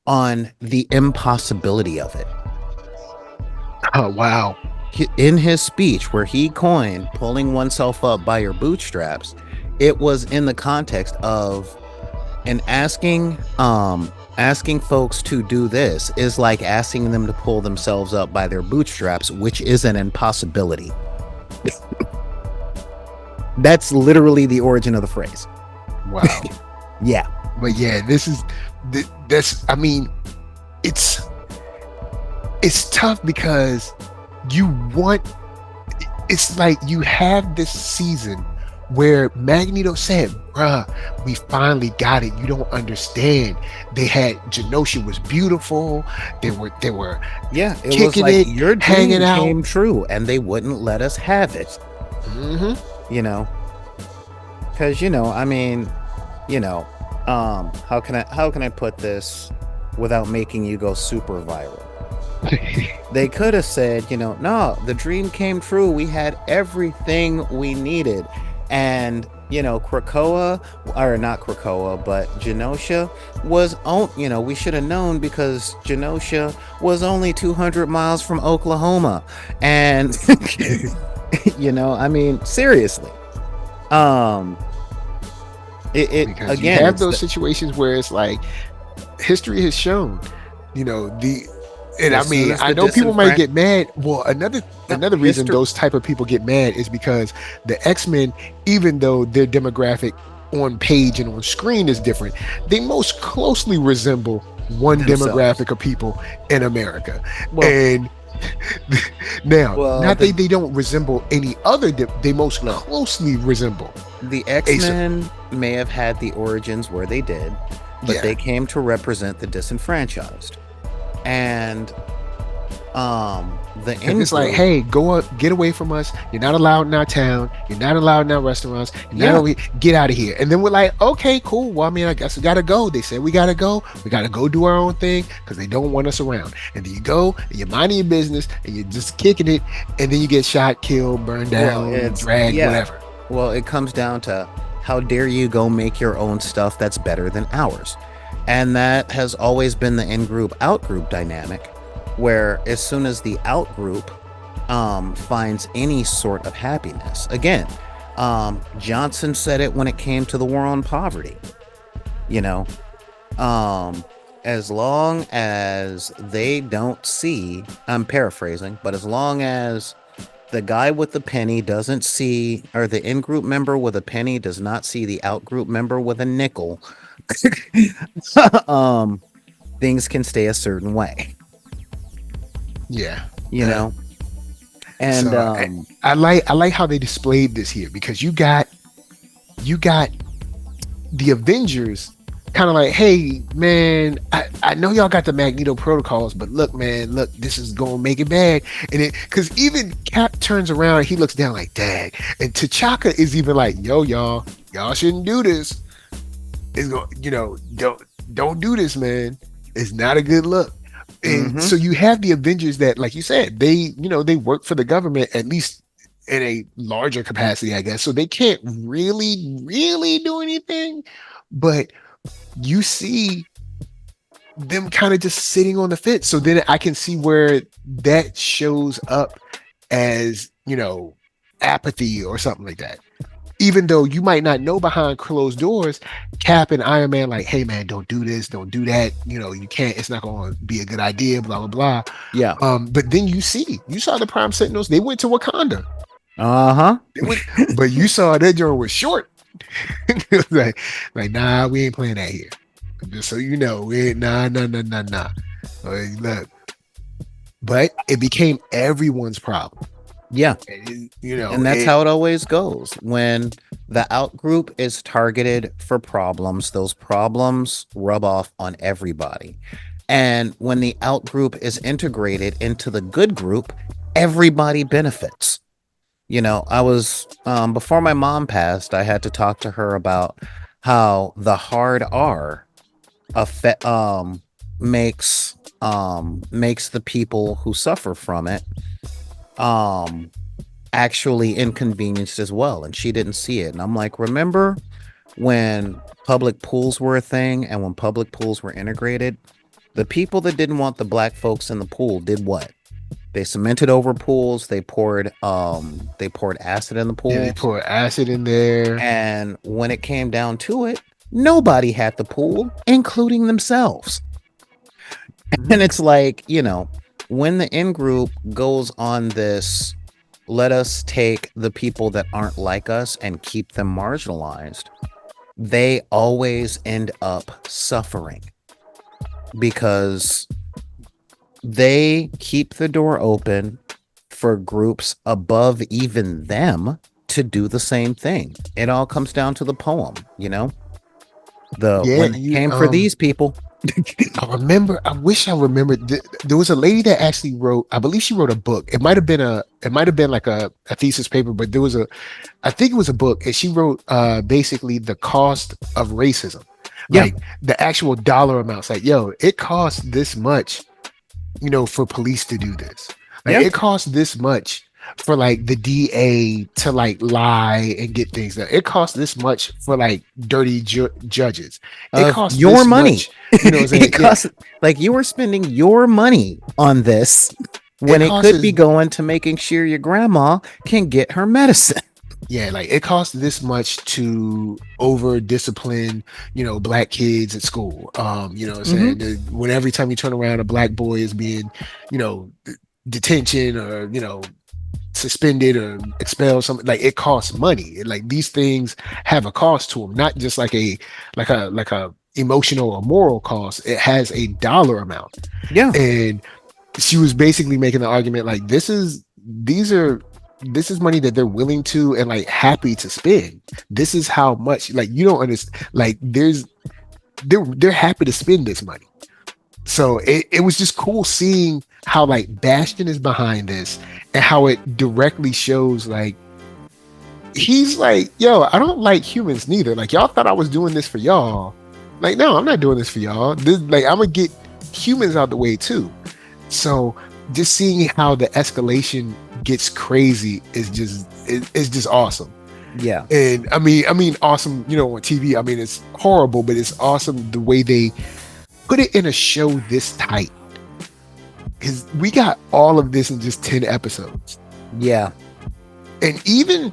[SPEAKER 3] on the impossibility of it.
[SPEAKER 2] Oh, wow.
[SPEAKER 3] In his speech where he coined pulling oneself up by your bootstraps, it was in the context of asking folks to do this is like asking them to pull themselves up by their bootstraps, which is an impossibility. That's literally the origin of the phrase.
[SPEAKER 2] Wow.
[SPEAKER 3] Yeah.
[SPEAKER 2] But yeah, I mean, it's tough because it's like you have this season where Magneto said, bruh, we finally got it. You don't understand. They had Genosha was beautiful. They were
[SPEAKER 3] Yeah, it was
[SPEAKER 2] kicking
[SPEAKER 3] like
[SPEAKER 2] it,
[SPEAKER 3] your dream
[SPEAKER 2] hanging out.
[SPEAKER 3] came true, and they wouldn't let us have it.
[SPEAKER 2] Mm-hmm.
[SPEAKER 3] You know, because I mean, how can I put this without making you go super viral? They could have said, no, the dream came true. We had everything we needed. And, Krakoa, or not Krakoa, but Genosha was, we should have known because Genosha was only 200 miles from Oklahoma. And, I mean, seriously.
[SPEAKER 2] Because
[SPEAKER 3] Again,
[SPEAKER 2] you have those situations where it's like history has shown, and I mean, I know people might get mad. Well, another reason those type of people get mad is because the X-Men, even though their demographic on page and on screen is different, they most closely resemble one demographic of people in America. And now, not that they don't resemble any other, they most closely resemble.
[SPEAKER 3] The X-Men may have had the origins where they did, but they came to represent the disenfranchised. And
[SPEAKER 2] it's like, hey, go up, get away from us. You're not allowed in our town. You're not allowed in our restaurants. Get out of here. And then we're like, okay, cool. Well, I mean, I guess we gotta go. They said we gotta go. We gotta go do our own thing because they don't want us around. And then you go and you're minding your business and you're just kicking it, and then you get shot, killed, burned down, dragged, whatever.
[SPEAKER 3] Well, it comes down to how dare you go make your own stuff that's better than ours. And that has always been the in-group, out-group dynamic, where as soon as the out-group finds any sort of happiness, again, Johnson said it when it came to the war on poverty, as long as they don't see, I'm paraphrasing, but as long as the guy with the penny doesn't see, or the in-group member with a penny does not see the out-group member with a nickel, things can stay a certain way. And
[SPEAKER 2] so, I like how they displayed this here, because you got the Avengers kind of like, hey man, I know y'all got the Magneto protocols, but look man, this is gonna make it bad. And it, because even Cap turns around, he looks down like, dang. And T'Chaka is even like, yo, y'all shouldn't do this. It's going, don't do this, man. It's not a good look. And so you have the Avengers that, like you said, they work for the government, at least in a larger capacity, I guess. So they can't really do anything. But you see them kind of just sitting on the fence. So then I can see where that shows up as, apathy or something like that. Even though you might not know behind closed doors, Cap and Iron Man like, hey man, don't do this, don't do that. You can't, it's not going to be a good idea, blah, blah, blah.
[SPEAKER 3] Yeah.
[SPEAKER 2] But then you saw the Prime Sentinels, they went to Wakanda. But you saw that joint was short. It was like, nah, we ain't playing that here. Just so you know, nah. Look. But it became everyone's problem.
[SPEAKER 3] Yeah. And that's how it always goes. When the out group is targeted for problems, those problems rub off on everybody. And when the out group is integrated into the good group, everybody benefits. I was, before my mom passed, I had to talk to her about how the hard R makes the people who suffer from it actually inconvenienced as well, and she didn't see it. And I'm like, remember when public pools were a thing and when public pools were integrated, the people that didn't want the black folks in the pool did what? They cemented over pools. They poured acid in the pool.
[SPEAKER 2] Yeah, they poured acid in there.
[SPEAKER 3] And when it came down to it, nobody had the pool, including themselves. And it's like, when the in-group goes on this, let us take the people that aren't like us and keep them marginalized, they always end up suffering because they keep the door open for groups above even them to do the same thing. It all comes down to the poem, you know?
[SPEAKER 2] Yeah,
[SPEAKER 3] When it came for these people.
[SPEAKER 2] I wish I remembered. There was a lady that actually wrote. I believe she wrote a book. It might have been like a thesis paper, but I think it was a book, and she wrote basically the cost of racism, like the actual dollar amounts. Like, yo, it costs this much, for police to do this. Like, it costs this much for like the DA to like lie and get things done. It costs this much for like dirty judges. It costs
[SPEAKER 3] your money.
[SPEAKER 2] Much, it
[SPEAKER 3] costs like you were spending your money on this when it could be going to making sure your grandma can get her medicine.
[SPEAKER 2] Yeah, like it costs this much to over discipline, black kids at school. Saying? When every time you turn around, a black boy is being, detention or, suspended or expelled, something like it costs money. Like these things have a cost to them, not just like a emotional or moral cost. It has a dollar amount.
[SPEAKER 3] Yeah.
[SPEAKER 2] And she was basically making the argument like this is money that they're willing to and like happy to spend. This is how much, like, you don't understand, like they're happy to spend this money. So it was just cool seeing how like Bastion is behind this and how it directly shows like he's like, yo, I don't like humans neither. Like, y'all thought I was doing this for y'all. Like, no, I'm not doing this for y'all. Like, I'm gonna get humans out the way too. So just seeing how the escalation gets crazy is just awesome.
[SPEAKER 3] Yeah.
[SPEAKER 2] And I mean awesome, on TV. I mean, it's horrible, but it's awesome the way they put it in a show this tight. Because we got all of this in just 10 episodes.
[SPEAKER 3] Yeah.
[SPEAKER 2] And even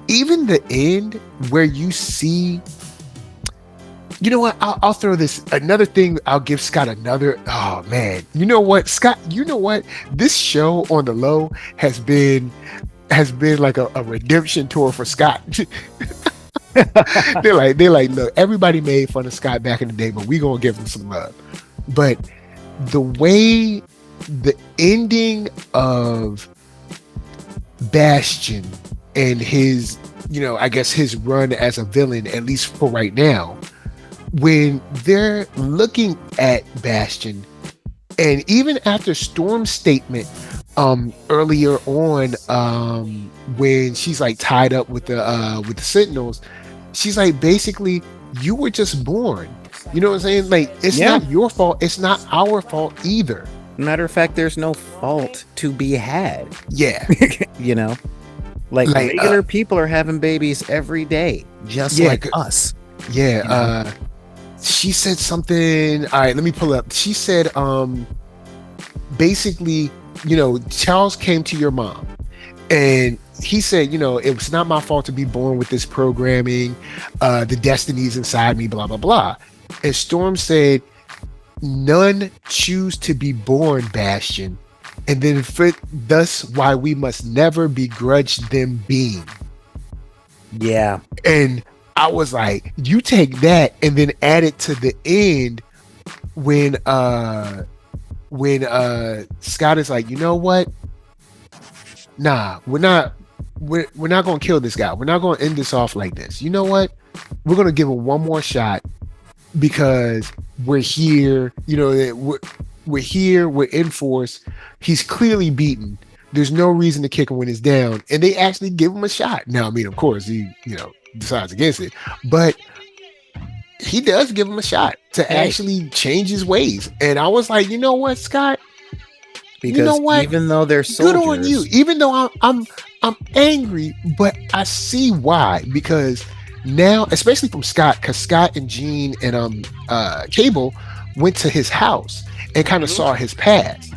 [SPEAKER 2] the end where you see, you know what? I'll throw this another thing. I'll give Scott another. Oh man, you know what, Scott? You know what? This show on the low has been like a redemption tour for Scott. they're like, look, everybody made fun of Scott back in the day, but we gonna give him some love. But the way the ending of Bastion and his, I guess his run as a villain, at least for right now, when they're looking at Bastion, and even after Storm's statement earlier on, when she's like tied up with the Sentinels, she's like, basically, you were just born. You know what I'm saying? Like, it's not your fault. It's not our fault either.
[SPEAKER 3] Matter of fact, there's no fault to be had.
[SPEAKER 2] Yeah.
[SPEAKER 3] Like regular people are having babies every day, just like us.
[SPEAKER 2] Yeah. She said something. All right, let me pull it up. She said, basically, Charles came to your mom and he said, it was not my fault to be born with this programming, the destinies inside me, blah, blah, blah. And Storm said, none choose to be born, Bastion, and then thus why we must never begrudge them being.
[SPEAKER 3] Yeah.
[SPEAKER 2] And I was like, you take that and then add it to the end when Scott is like, you know what? Nah, we're not gonna kill this guy. We're not gonna end this off like this. You know what? We're gonna give him one more shot because we're here. We're here. We're in force. He's clearly beaten. There's no reason to kick him when he's down. And they actually give him a shot. Now, I mean, of course, he decides against it, but he does give him a shot to actually change his ways. And I was like, you know what, Scott?
[SPEAKER 3] Because even though they're soldiers,
[SPEAKER 2] good on you. Even though I'm angry, but I see why. Because now, especially from Scott, because Scott and Jean and Cable went to his house and kind of saw his past.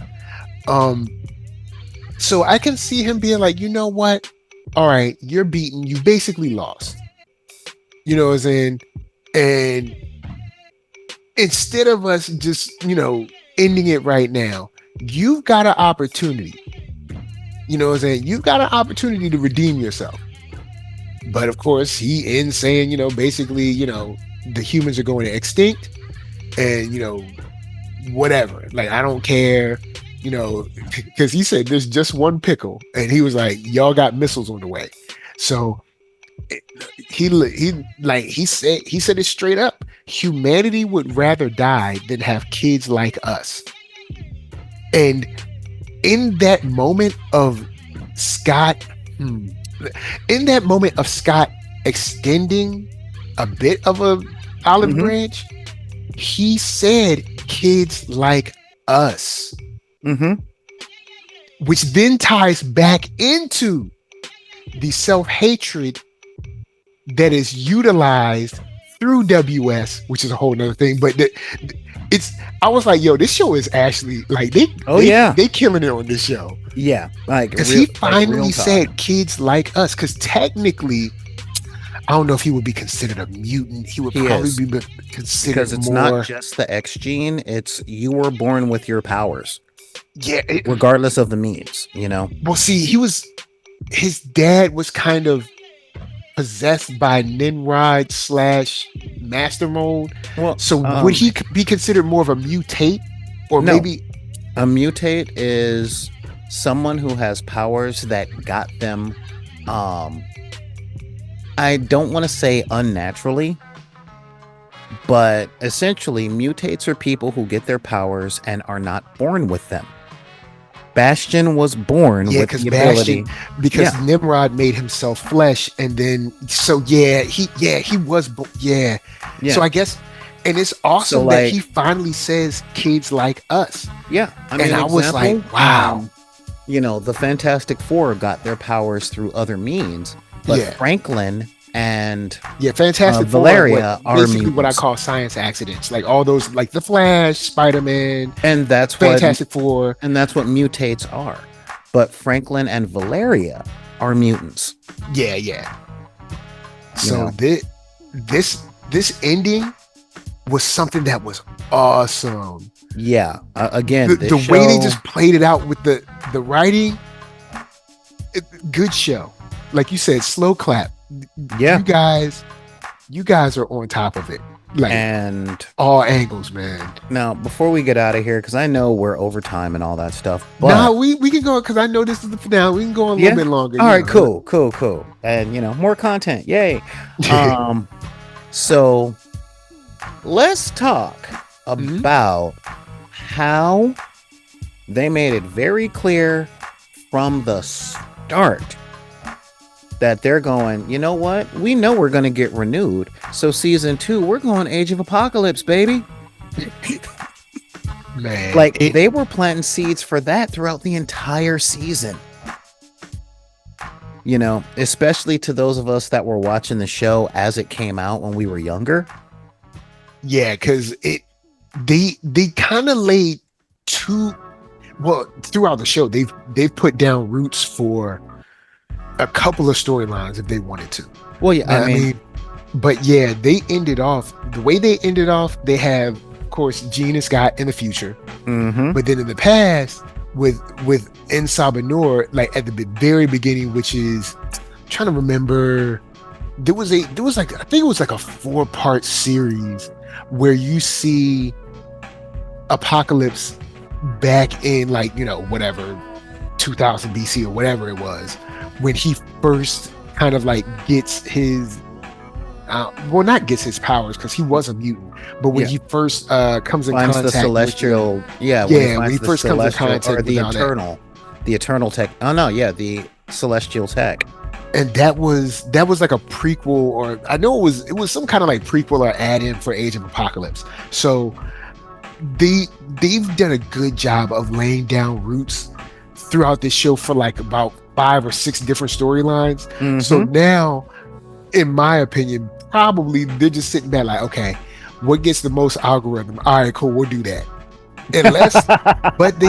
[SPEAKER 2] So I can see him being like, you know what? All right, you're beaten. You basically lost. You know what I'm saying? And instead of us just, ending it right now, you've got an opportunity. You know what I'm saying? You've got an opportunity to redeem yourself. But of course, he ends saying, basically, the humans are going extinct and, whatever. Like, I don't care, because he said there's just one pickle. And he was like, y'all got missiles on the way. So he said it straight up. Humanity would rather die than have kids like us. And in that moment of Scott, extending a bit of a olive branch, he said kids like us, which then ties back into the self-hatred that is utilized through WS, which is a whole nother thing. But I was like, yo, this show is actually like they killing it on this show.
[SPEAKER 3] Yeah, like
[SPEAKER 2] because he finally said kids like us. Because technically, I don't know if he would be considered a mutant. He would probably be considered
[SPEAKER 3] because it's not just the X gene. It's you were born with your powers.
[SPEAKER 2] Yeah,
[SPEAKER 3] regardless of the means, you know.
[SPEAKER 2] Well, see, his dad was kind of possessed by Nimrod / Master Mode. Well, so would he be considered more of a mutate, or maybe
[SPEAKER 3] a mutate is someone who has powers that got them? I don't want to say unnaturally, but essentially, mutates are people who get their powers and are not born with them. Bastion was born with the ability
[SPEAKER 2] because Nimrod made himself flesh, and then he was So I guess, and it's awesome that he finally says kids like us.
[SPEAKER 3] Yeah,
[SPEAKER 2] I was like, wow.
[SPEAKER 3] The Fantastic Four got their powers through other means, but Franklin and
[SPEAKER 2] Fantastic
[SPEAKER 3] Valeria
[SPEAKER 2] are basically what I call science accidents, like all those, like the Flash, Spider-Man,
[SPEAKER 3] and that's
[SPEAKER 2] Fantastic Four,
[SPEAKER 3] and that's what mutates are. But Franklin and Valeria are mutants.
[SPEAKER 2] Yeah. So this ending was something that was awesome.
[SPEAKER 3] Yeah, again,
[SPEAKER 2] the way they just played it out with the writing, good show. Like you said, slow clap.
[SPEAKER 3] Yeah,
[SPEAKER 2] you guys are on top of it, like, and all angles, man.
[SPEAKER 3] Now, before we get out of here, because I know we're over time and all that stuff, but
[SPEAKER 2] we can go, because I know this is the finale. We can go a little bit longer.
[SPEAKER 3] All right, cool, and more content, yay. So let's talk about how they made it very clear from the start that they're going, you know what? We know we're going to get renewed. So season 2, we're going Age of Apocalypse, baby.
[SPEAKER 2] Man.
[SPEAKER 3] Like, they were planting seeds for that throughout the entire season. Especially to those of us that were watching the show as it came out when we were younger.
[SPEAKER 2] Yeah, because they kind of laid throughout the show, they've put down roots for a couple of storylines if they wanted to.
[SPEAKER 3] Well, yeah, I mean,
[SPEAKER 2] but yeah, they ended off the way they ended off. They have, of course, Jean and Scott in the future, but then in the past with En Sabanur, like at the very beginning, which is, I'm trying to remember, there was like, I think it was like a 4-part series where you see Apocalypse back in, like, whatever 2000 BC or whatever it was, when he first kind of like gets his not gets his powers, because he was a mutant, but when he first comes in contact
[SPEAKER 3] the celestial
[SPEAKER 2] when he first comes in contact
[SPEAKER 3] with the eternal tech. Oh no, the celestial tech.
[SPEAKER 2] And that was like a prequel, or I know it was some kind of like prequel or add-in for Age of Apocalypse. So they've done a good job of laying down roots throughout this show for like about 5 or 6 different storylines. So now, in my opinion, probably they're just sitting back like, okay, what gets the most algorithm? All right, cool, we'll do that. Unless, but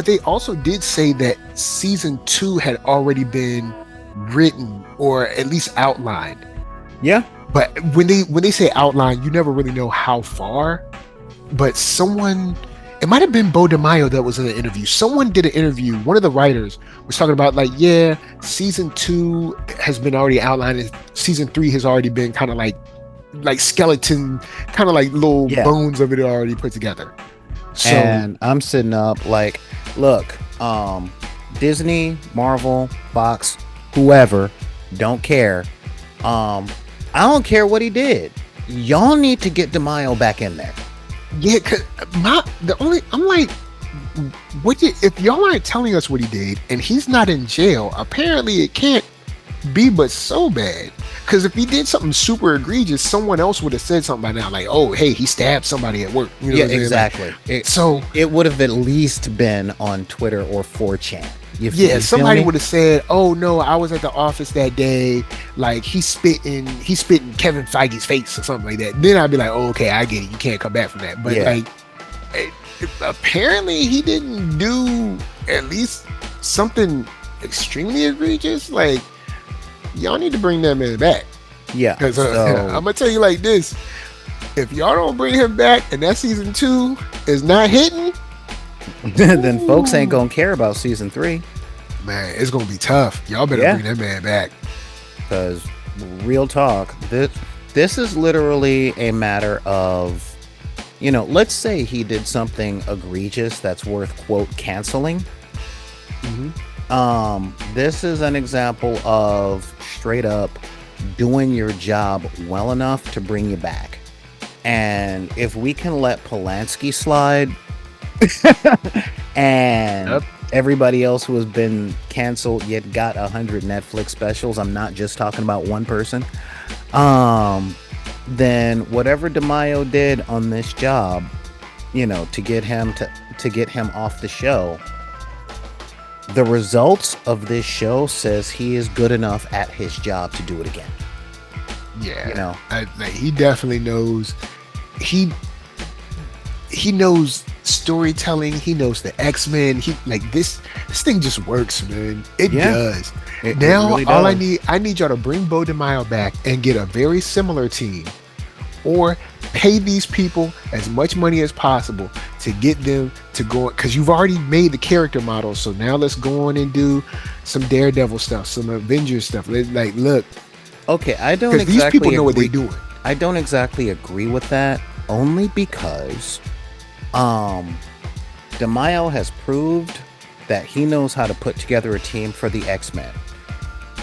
[SPEAKER 2] they also did say that season 2 had already been written, or at least outlined.
[SPEAKER 3] Yeah.
[SPEAKER 2] But when they say outline, you never really know how far. But it might have been Bo DeMaio that was in the interview. Someone did an interview. One of the writers was talking about, like, season 2 has been already outlined, and season 3 has already been kind of like skeleton, kind of like little bones of it already put together. So,
[SPEAKER 3] and I'm sitting up like, look, Disney, Marvel, Fox, whoever, Don't care. I don't care what he did. Y'all need to get DeMaio back in there.
[SPEAKER 2] Yeah, cause I'm like, if y'all aren't telling us what he did and he's not in jail, apparently it can't be but so bad. Because if he did something super egregious, someone else would have said something by now, like, "Oh, hey, he stabbed somebody at work." You know
[SPEAKER 3] yeah, exactly.
[SPEAKER 2] Like, so
[SPEAKER 3] it would have at least been on Twitter or 4chan.
[SPEAKER 2] Yeah, somebody would have said, "Oh no, I was at the office that day. Like he spitting Kevin Feige's face or something like that." Then I'd be like, "Oh, okay, I get it. You can't come back from that." But like, apparently he didn't do at least something extremely egregious. Like, y'all need to bring that man back.
[SPEAKER 3] Yeah,
[SPEAKER 2] because I'm gonna tell you like this: if y'all don't bring him back, and that season 2 is not hitting.
[SPEAKER 3] Then folks ain't gonna care about season 3.
[SPEAKER 2] Man, it's gonna be tough. Y'all better bring that man back.
[SPEAKER 3] Because real talk, this is literally a matter of, let's say he did something egregious that's worth quote canceling. This is an example of straight up doing your job well enough to bring you back. And if we can let Polanski slide and everybody else who has been canceled yet got 100 Netflix specials, I'm not just talking about one person, then whatever DeMaio did on this job, to get him off the show, the results of this show says he is good enough at his job to do it again.
[SPEAKER 2] Yeah, he definitely knows. He knows storytelling. He knows the X-Men. This thing just works, man. It does. It really does. All I need y'all to bring Bo DeMaio back and get a very similar team, or pay these people as much money as possible to get them to go, because you've already made the character model. So now let's go on and do some Daredevil stuff, some Avengers stuff. Look.
[SPEAKER 3] Okay, I don't exactly.
[SPEAKER 2] These people know what they're doing.
[SPEAKER 3] I don't exactly agree with that, only because DeMaio has proved that he knows how to put together a team for the X-Men.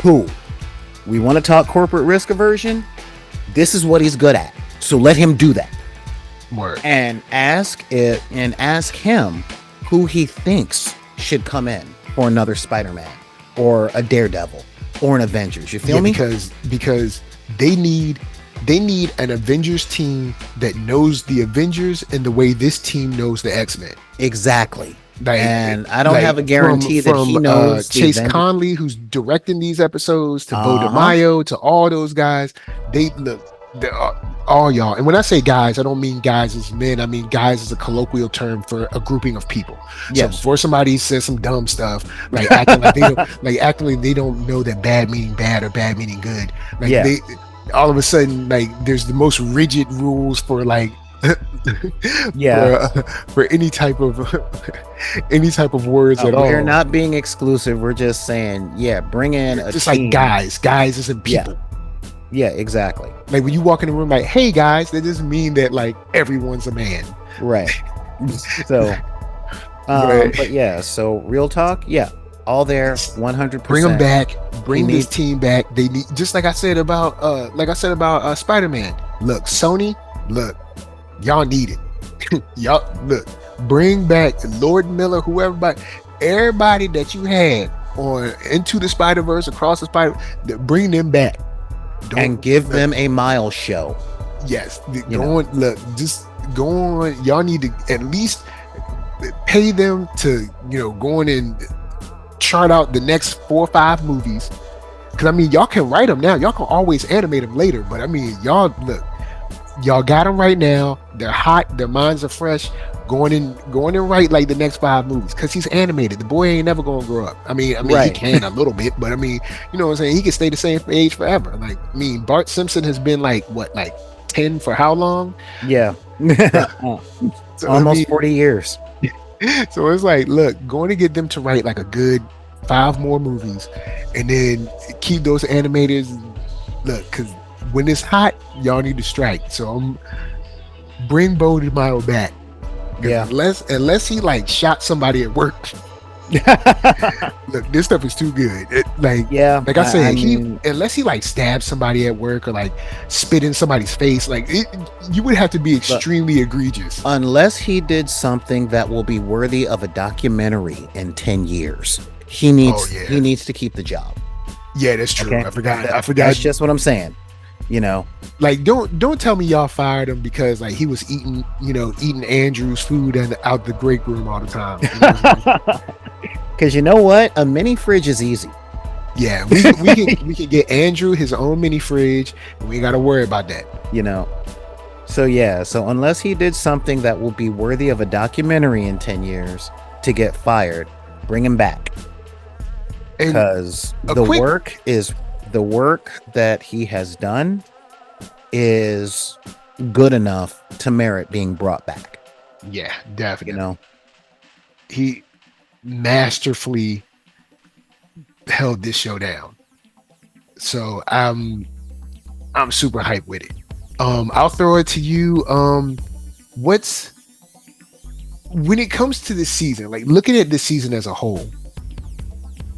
[SPEAKER 3] Who? We want to talk corporate risk aversion? This is what he's good at. So let him do that.
[SPEAKER 2] Word.
[SPEAKER 3] And ask him who he thinks should come in for another Spider-Man or a Daredevil or an Avengers. You feel me?
[SPEAKER 2] Because they need an Avengers team that knows the Avengers in the way this team knows the X-Men.
[SPEAKER 3] Exactly. And I don't have a guarantee that he knows
[SPEAKER 2] Chase Conley, who's directing these episodes, to Bo DeMaio, to all those guys. All y'all. And when I say guys, I don't mean guys as men. I mean guys as a colloquial term for a grouping of people. Yes. So before somebody says some dumb stuff, acting like they don't know that bad meaning bad or bad meaning good. They all of a sudden, there's the most rigid rules for for any type of words at all.
[SPEAKER 3] We're not being exclusive. We're just saying, bring in a
[SPEAKER 2] just
[SPEAKER 3] team.
[SPEAKER 2] Guys isn't people.
[SPEAKER 3] Yeah, exactly.
[SPEAKER 2] When you walk in the room, hey guys, that doesn't mean that everyone's a man.
[SPEAKER 3] Right. So, but so real talk, all there, 100%.
[SPEAKER 2] Bring them back. Bring this team back. They need, just like I said about Spider-Man. Look, Sony, y'all need it. Y'all bring back Lord Miller, everybody that you had on Into the Spider-Verse, Across the Spider, bring them back.
[SPEAKER 3] And give them a Miles show.
[SPEAKER 2] Yes. Just go on. Y'all need to at least pay them to, go on and chart out the next 4 or 5 movies. Because, y'all can write them now. Y'all can always animate them later. But, y'all got them right now. They're hot. Their minds are fresh. Going in write the next 5 movies, because he's animated. The boy ain't never gonna grow up. Right. He can a little bit, but you know what I'm saying, he can stay the same age forever. Bart Simpson has been 10 for how long?
[SPEAKER 3] Yeah. So, almost 40 years.
[SPEAKER 2] So it's going to get them to write a good 5 more movies, and then keep those animators. Because when it's hot, y'all need to strike. So bring Bo DeMaio back.
[SPEAKER 3] Yeah.
[SPEAKER 2] Unless he shot somebody at work. Look, this stuff is too good.
[SPEAKER 3] Yeah,
[SPEAKER 2] Like I said,
[SPEAKER 3] I mean,
[SPEAKER 2] unless he like stabs somebody at work or like spit in somebody's face, you would have to be extremely egregious.
[SPEAKER 3] unless he did something that will be worthy of a documentary in 10 years, he needs to keep the job.
[SPEAKER 2] Yeah, that's true.
[SPEAKER 3] Okay?
[SPEAKER 2] I forgot.
[SPEAKER 3] That's just what I'm saying.
[SPEAKER 2] Like, don't tell me y'all fired him because like he was eating Andrew's food and out the break room all the time.
[SPEAKER 3] Because you know what? A mini fridge is easy.
[SPEAKER 2] Yeah, we can get Andrew his own mini fridge, and we ain't got to worry about that.
[SPEAKER 3] So unless he did something that will be worthy of a documentary in 10 years to get fired, bring him back. Because the work that he has done is good enough to merit being brought back.
[SPEAKER 2] Yeah, definitely. He masterfully held this show down. So I'm super hyped with it. I'll throw it to you. When it comes to the season, like looking at this season as a whole,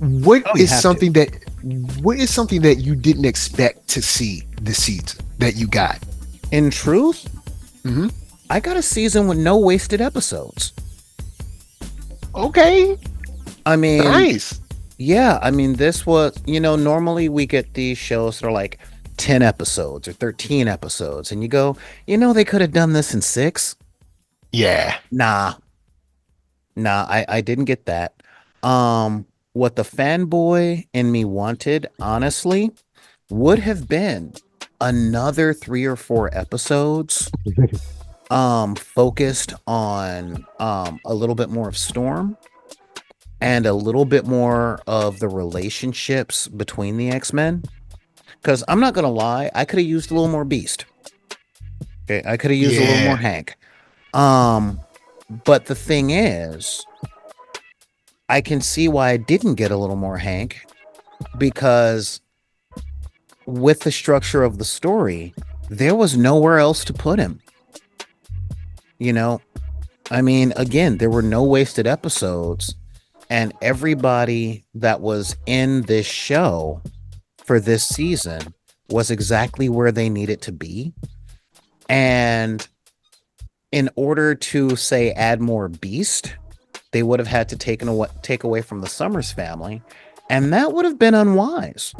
[SPEAKER 2] what is something that you didn't expect to see this season that you got?
[SPEAKER 3] In truth, I got a season with no wasted episodes.
[SPEAKER 2] Okay.
[SPEAKER 3] I mean,
[SPEAKER 2] nice.
[SPEAKER 3] Yeah, I mean, this was, normally we get these shows that are like 10 episodes or 13 episodes, and you go, they could have done this in 6.
[SPEAKER 2] Yeah.
[SPEAKER 3] Nah, I didn't get that. What the fanboy in me wanted, honestly, would have been another 3 or 4 episodes focused on a little bit more of Storm and a little bit more of the relationships between the X-Men. Because I'm not gonna lie, I could have used a little more Beast. Okay, I could have used a little more Hank. But the thing is, I can see why I didn't get a little more Hank, because with the structure of the story, there was nowhere else to put him. I mean, again, there were no wasted episodes, and everybody that was in this show for this season was exactly where they needed to be. And in order to, say, add more Beast, they would have had to take away from the Summers family, and that would have been unwise,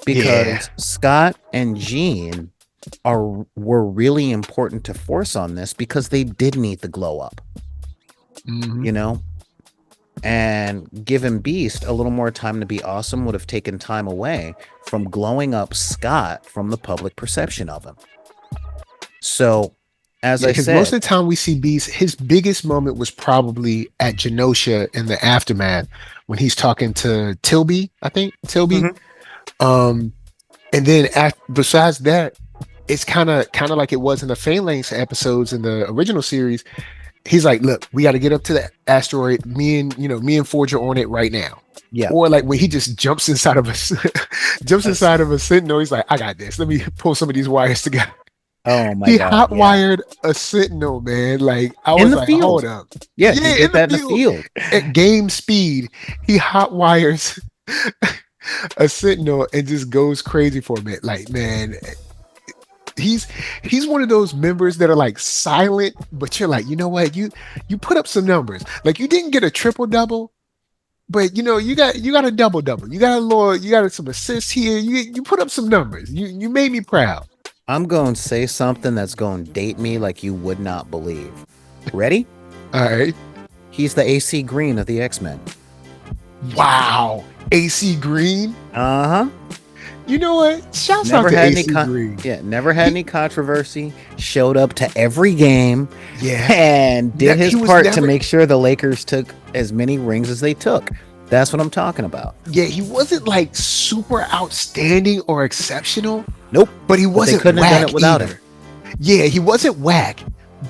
[SPEAKER 3] because Scott and Jean were really important to force on this, because they did need the glow up, and giving Beast a little more time to be awesome would have taken time away from glowing up Scott from the public perception of him. So, as I said,
[SPEAKER 2] most of the time we see Beast, his biggest moment was probably at Genosha in the aftermath when he's talking to Tilby, I think. And then besides that, it's kind of like it was in the Phalanx episodes in the original series. He's like, look, we got to get up to the asteroid. Me and Forge are on it right now.
[SPEAKER 3] Yeah.
[SPEAKER 2] Or like when he just jumps inside of a Sentinel. He's like, I got this. Let me pull some of these wires together.
[SPEAKER 3] Oh my God!
[SPEAKER 2] He hot-wired a Sentinel, man. Like I was like, hold up.
[SPEAKER 3] Yeah, he did that in the field.
[SPEAKER 2] At game speed, he hot-wires a Sentinel and just goes crazy for a minute. Like, man, he's one of those members that are like silent, but you're like, you know what? You put up some numbers. Like you didn't get a triple-double, but you got a double-double. You got some assists here. You put up some numbers. You made me proud.
[SPEAKER 3] I'm going to say something that's going to date me like you would not believe. Ready?
[SPEAKER 2] All right.
[SPEAKER 3] He's the AC Green of the X-Men.
[SPEAKER 2] Wow. AC Green?
[SPEAKER 3] Uh-huh.
[SPEAKER 2] You know what? Shouts out to AC Green.
[SPEAKER 3] Yeah, never had any controversy. Showed up to every game.
[SPEAKER 2] Yeah.
[SPEAKER 3] And did his part to make sure the Lakers took as many rings as they took. That's what I'm talking about.
[SPEAKER 2] Yeah, he wasn't like super outstanding or exceptional.
[SPEAKER 3] Nope.
[SPEAKER 2] But he wasn't
[SPEAKER 3] couldn't
[SPEAKER 2] whack
[SPEAKER 3] have done it without
[SPEAKER 2] either.
[SPEAKER 3] him.
[SPEAKER 2] Yeah, he wasn't whack,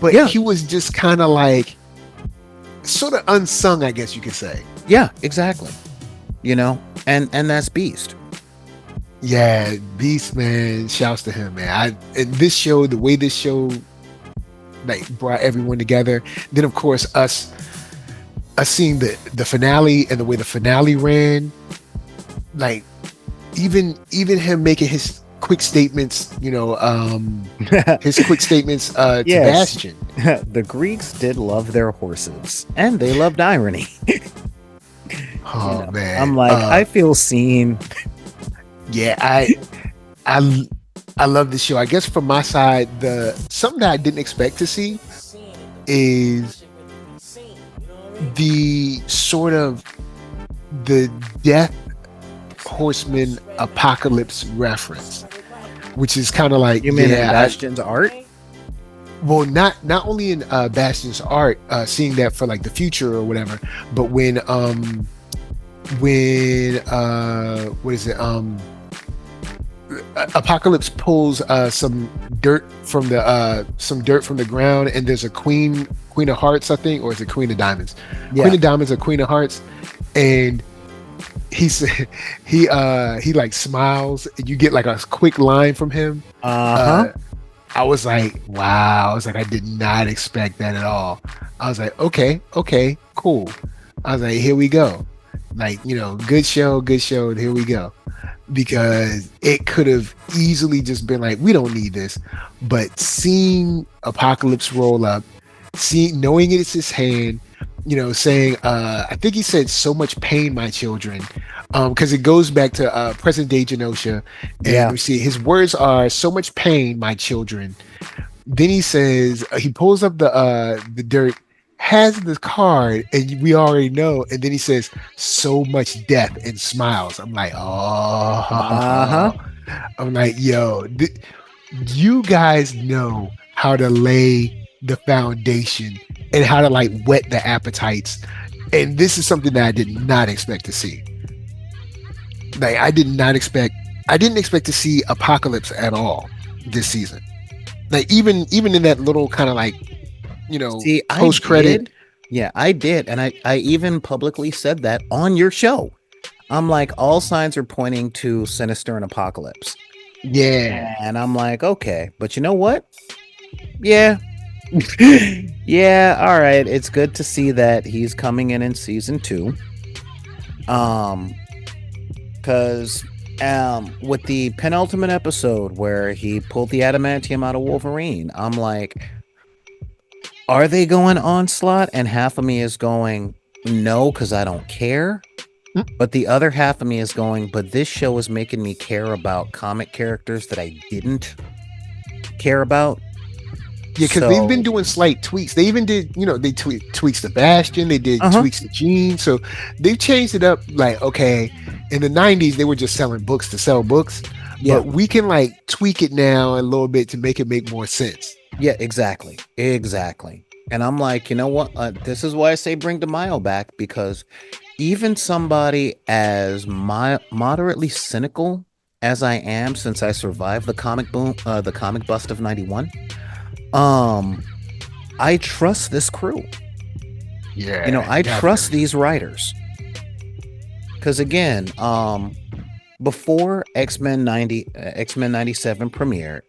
[SPEAKER 2] but he was just kind of like sort of unsung, I guess you could say.
[SPEAKER 3] Yeah, exactly. And that's Beast.
[SPEAKER 2] Yeah, Beast, man. Shouts to him, man. And this show, the way this show like brought everyone together. Then of course us seeing the finale and the way the finale ran, like even him making his quick statements, his quick statements to
[SPEAKER 3] Yes.
[SPEAKER 2] Bastion.
[SPEAKER 3] The Greeks did love their horses, and they loved irony.
[SPEAKER 2] Oh man,
[SPEAKER 3] I'm like, I feel seen.
[SPEAKER 2] yeah, I love this show. I guess from my side, something that I didn't expect to see is the sort of the Death Horseman apocalypse reference, which is kind of like,
[SPEAKER 3] You mean in Bastion's art?
[SPEAKER 2] well, not only in Bastion's art, seeing that for like the future or whatever, but when what is it, Apocalypse pulls some dirt from the ground, and there's a queen of hearts, I think, or is it queen of diamonds?
[SPEAKER 3] Yeah.
[SPEAKER 2] Queen of diamonds or queen of hearts, and he like smiles, and you get like a quick line from him. I was like, wow. I was like, I did not expect that at all. I was like, okay, cool. I was like, here we go. Like, good show, and here we go. Because it could have easily just been like, we don't need this. But seeing Apocalypse roll up, knowing it's his hand, saying, I think he said, "So much pain, my children," because it goes back to present day Genosha, and we see his words are, "So much pain, my children." Then he says, he pulls up the dirt, has the card, and we already know, and then he says, "So much death," and smiles. I'm like, oh, I'm like, yo, you guys know how to lay the foundation and how to like whet the appetites, and this is something that I did not expect to see. Like, I didn't expect to see Apocalypse at all this season. Like, even in that little kind of like,
[SPEAKER 3] See,
[SPEAKER 2] post credit.
[SPEAKER 3] Yeah, I did, and I even publicly said that on your show. I'm like, all signs are pointing to Sinister and Apocalypse.
[SPEAKER 2] Yeah,
[SPEAKER 3] and I'm like, okay, but you know what? Yeah. Yeah, all right. It's good to see that he's coming in season 2. Because with the penultimate episode where he pulled the adamantium out of Wolverine, I'm like, are they going Onslaught? And half of me is going, no, because I don't care. But the other half of me is going, but this show is making me care about comic characters that I didn't care about.
[SPEAKER 2] Yeah, because they've been doing slight tweaks. They even did, they tweaks to Bastion. They did tweaks to Jean. So they've changed it up. Like, okay, in the 90s, they were just selling books to sell books. Yeah. But we can like tweak it now a little bit to make it make more sense.
[SPEAKER 3] Yeah, exactly. And I'm like, you know what? This is why I say bring DeMaio back, because even somebody as moderately cynical as I am, since I survived the comic boom, the comic bust of 91, I trust this crew.
[SPEAKER 2] Yeah,
[SPEAKER 3] I trust these writers. Because again, before X-Men 97 premiered,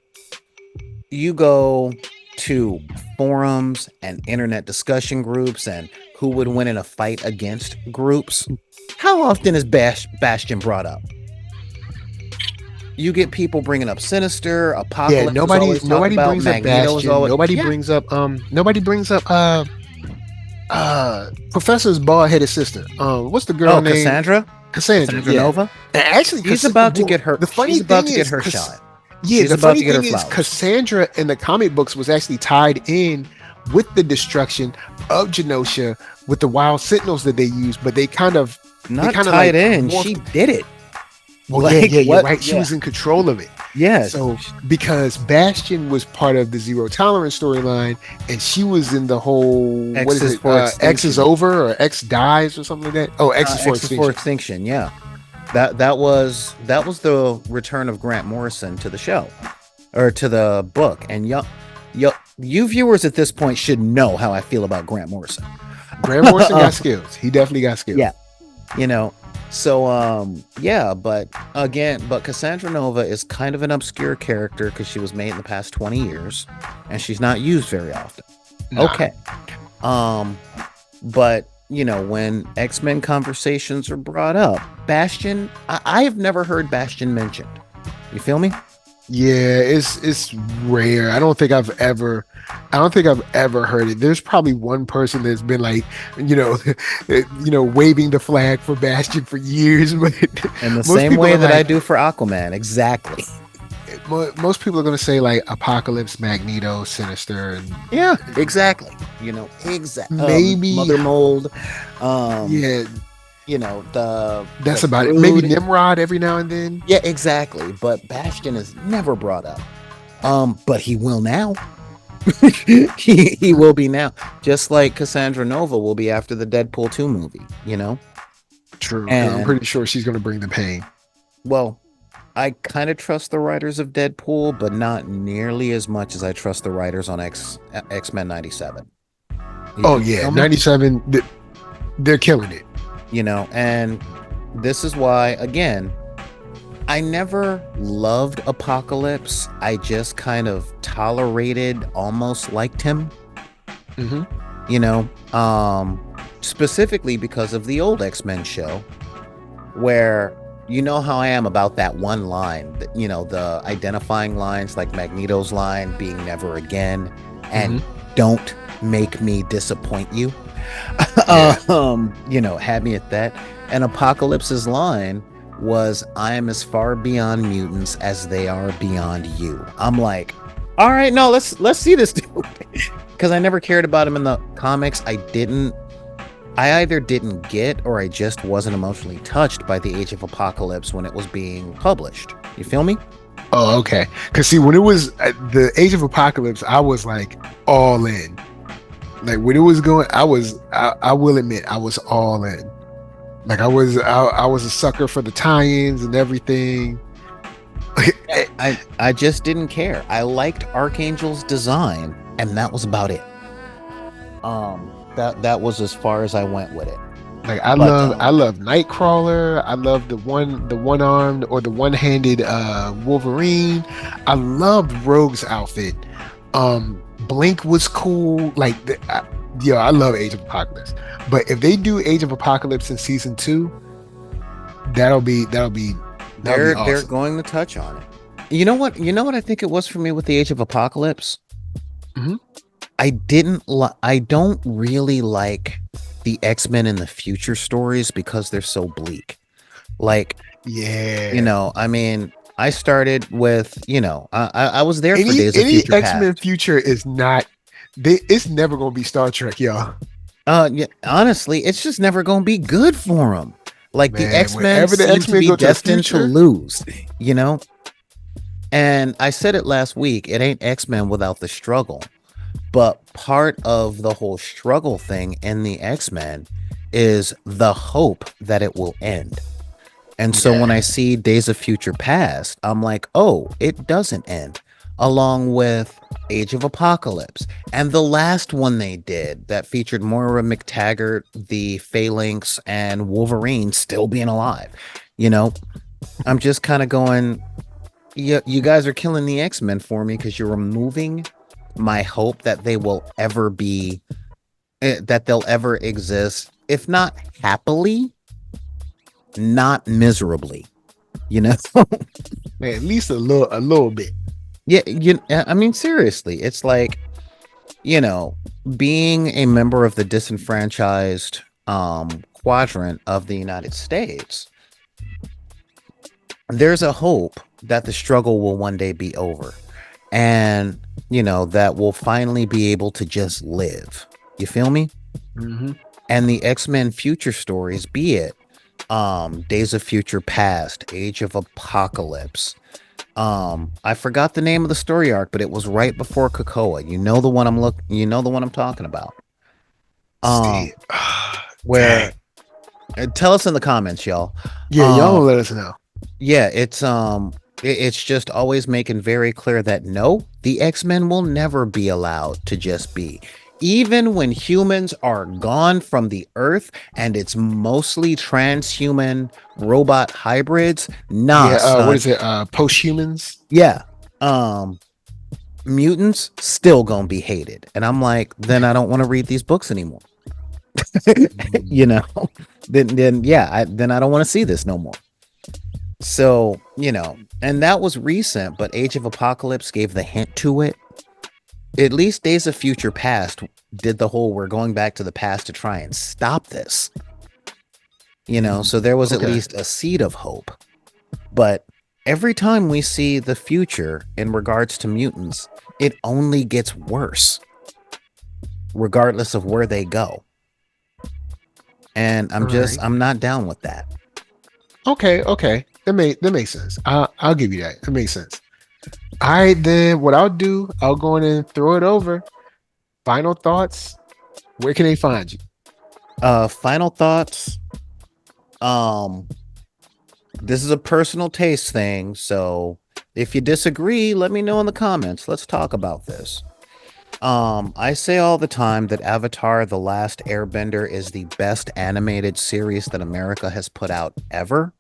[SPEAKER 3] you go to forums and internet discussion groups and who would win in a fight against groups. How often is Bastion brought up? You get people bringing up Sinister, Apocalypse.
[SPEAKER 2] Yeah, nobody brings up Bastion. Nobody brings up Professor's bald-headed sister. What's the girl name? Cassandra
[SPEAKER 3] Nova.
[SPEAKER 2] And actually,
[SPEAKER 3] she's about to get her.
[SPEAKER 2] The funny
[SPEAKER 3] she's about
[SPEAKER 2] thing
[SPEAKER 3] to
[SPEAKER 2] is,
[SPEAKER 3] get her shot.
[SPEAKER 2] Yeah,
[SPEAKER 3] she's
[SPEAKER 2] the
[SPEAKER 3] about
[SPEAKER 2] funny
[SPEAKER 3] to get her
[SPEAKER 2] thing is,
[SPEAKER 3] flowers.
[SPEAKER 2] Cassandra in the comic books was actually tied in with the destruction of Genosha with the Wild Sentinels that they used, but they kind of
[SPEAKER 3] tied in. She did it.
[SPEAKER 2] Well, you're right. She was in control of it.
[SPEAKER 3] Yeah.
[SPEAKER 2] So because Bastion was part of the Zero Tolerance storyline, and she was in the whole
[SPEAKER 3] X is
[SPEAKER 2] over or X dies or something like that. Oh, X is for
[SPEAKER 3] extinction. Yeah. That was the return of Grant Morrison to the show, or to the book. And you viewers at this point should know how I feel about Grant Morrison.
[SPEAKER 2] Grant Morrison got skills. He definitely got skills.
[SPEAKER 3] Yeah. So but Cassandra Nova is kind of an obscure character because she was made in the past 20 years and she's not used very often. Nah. Okay. But when X-Men conversations are brought up, Bastion, I have never heard Bastion mentioned. You feel me?
[SPEAKER 2] Yeah, it's rare. I don't think I've ever heard it. There's probably one person that's been like, waving the flag for Bastion for years, but
[SPEAKER 3] In the
[SPEAKER 2] most
[SPEAKER 3] same
[SPEAKER 2] people
[SPEAKER 3] way
[SPEAKER 2] are
[SPEAKER 3] that I
[SPEAKER 2] like,
[SPEAKER 3] do for Aquaman. Exactly.
[SPEAKER 2] most people are gonna say like Apocalypse, Magneto, Sinister, and
[SPEAKER 3] Yeah, exactly.
[SPEAKER 2] Maybe
[SPEAKER 3] Mother Mold.
[SPEAKER 2] Yeah, that's
[SPEAKER 3] the
[SPEAKER 2] about it. Maybe
[SPEAKER 3] Brood.
[SPEAKER 2] Nimrod every now and then.
[SPEAKER 3] Yeah, exactly. But Bastion is never brought up. But he will now. he will be now, just like Cassandra Nova will be after the Deadpool 2 movie.
[SPEAKER 2] True.
[SPEAKER 3] And
[SPEAKER 2] I'm pretty sure she's gonna bring the pain.
[SPEAKER 3] well, I kind of trust the writers of Deadpool, but not nearly as much as I trust the writers on X-Men 97.
[SPEAKER 2] Oh yeah, 97. They're killing it.
[SPEAKER 3] And this is why, again, I never loved Apocalypse. I just kind of tolerated, almost liked him. Specifically because of the old X-Men show, where you know how I am about that one line, the identifying lines like Magneto's line being never again and don't make me disappoint you. Had me at that. And Apocalypse's line was, I am as far beyond mutants as they are beyond you. I'm like, all right, no, let's see this dude. Because I never cared about him in the comics. I either didn't get or I just wasn't emotionally touched by the Age of Apocalypse when it was being published. You feel me?
[SPEAKER 2] Oh, okay. Because see, when it was the Age of Apocalypse, I was like all in. Like when it was going, I will admit, I was all in. Like I was a sucker for the tie-ins and everything.
[SPEAKER 3] I just didn't care. I liked Archangel's design, and that was about it. That was as far as I went with it.
[SPEAKER 2] Like I love Nightcrawler. I love the one-armed or the one-handed Wolverine. I loved Rogue's outfit. Blink was cool. Like I love Age of Apocalypse. But if they do Age of Apocalypse in season 2, that'll be awesome.
[SPEAKER 3] They're going to touch on it. You know what I think it was for me with the Age of Apocalypse? I don't really like the X-Men in the future stories because they're so bleak. Like,
[SPEAKER 2] yeah,
[SPEAKER 3] I mean, I started with, I was there for Days of Future
[SPEAKER 2] X-Men
[SPEAKER 3] Past.
[SPEAKER 2] future is not. It's never gonna be Star Trek, y'all.
[SPEAKER 3] Yeah, honestly, it's just never gonna be good for them. Like the X-Men seem to be destined to lose, And I said it last week. It ain't X-Men without the struggle. But part of the whole struggle thing in the X-Men is the hope that it will end. And so when I see Days of Future Past, I'm like, oh, it doesn't end. Along with Age of Apocalypse. And the last one they did that featured Moira McTaggart, the Phalanx, and Wolverine still being alive. I'm just kind of going, you guys are killing the X-Men for me because you're removing my hope that they will ever be, that they'll ever exist, if not happily, not miserably, Man,
[SPEAKER 2] at least a little bit.
[SPEAKER 3] Yeah, I mean, seriously, it's like, being a member of the disenfranchised quadrant of the United States, there's a hope that the struggle will one day be over. And, that we'll finally be able to just live. You feel me? And the X-Men future stories, be it Days of Future Past, Age of Apocalypse. I forgot the name of the story arc, but it was right before Krakoa. You know the one I'm talking about. Where tell us in the comments, y'all.
[SPEAKER 2] Yeah, y'all let us know.
[SPEAKER 3] Yeah, it's just always making very clear that no, the X-Men will never be allowed to just be. Even when humans are gone from the earth and it's mostly transhuman robot hybrids,
[SPEAKER 2] what is it? Post-humans?
[SPEAKER 3] Yeah. Mutants still gonna be hated. And I'm like, then I don't want to read these books anymore. you know, then yeah, then I don't want to see this no more. So, you know, and that was recent, but Age of Apocalypse gave the hint to it. At least Days of Future Past did the whole we're going back to the past to try and stop this. You know, so there was at least a seed of hope. But every time we see the future in regards to mutants, it only gets worse, regardless of where they go. And I'm not down with that.
[SPEAKER 2] Okay. That makes sense. I'll give you that. It makes sense. All right, then what I'll do, I'll go in and throw it over. Final thoughts. Where can they find you?
[SPEAKER 3] Final thoughts. This is a personal taste thing, so if you disagree, let me know in the comments. Let's talk about this. I say all the time that Avatar: The Last Airbender is the best animated series that America has put out ever.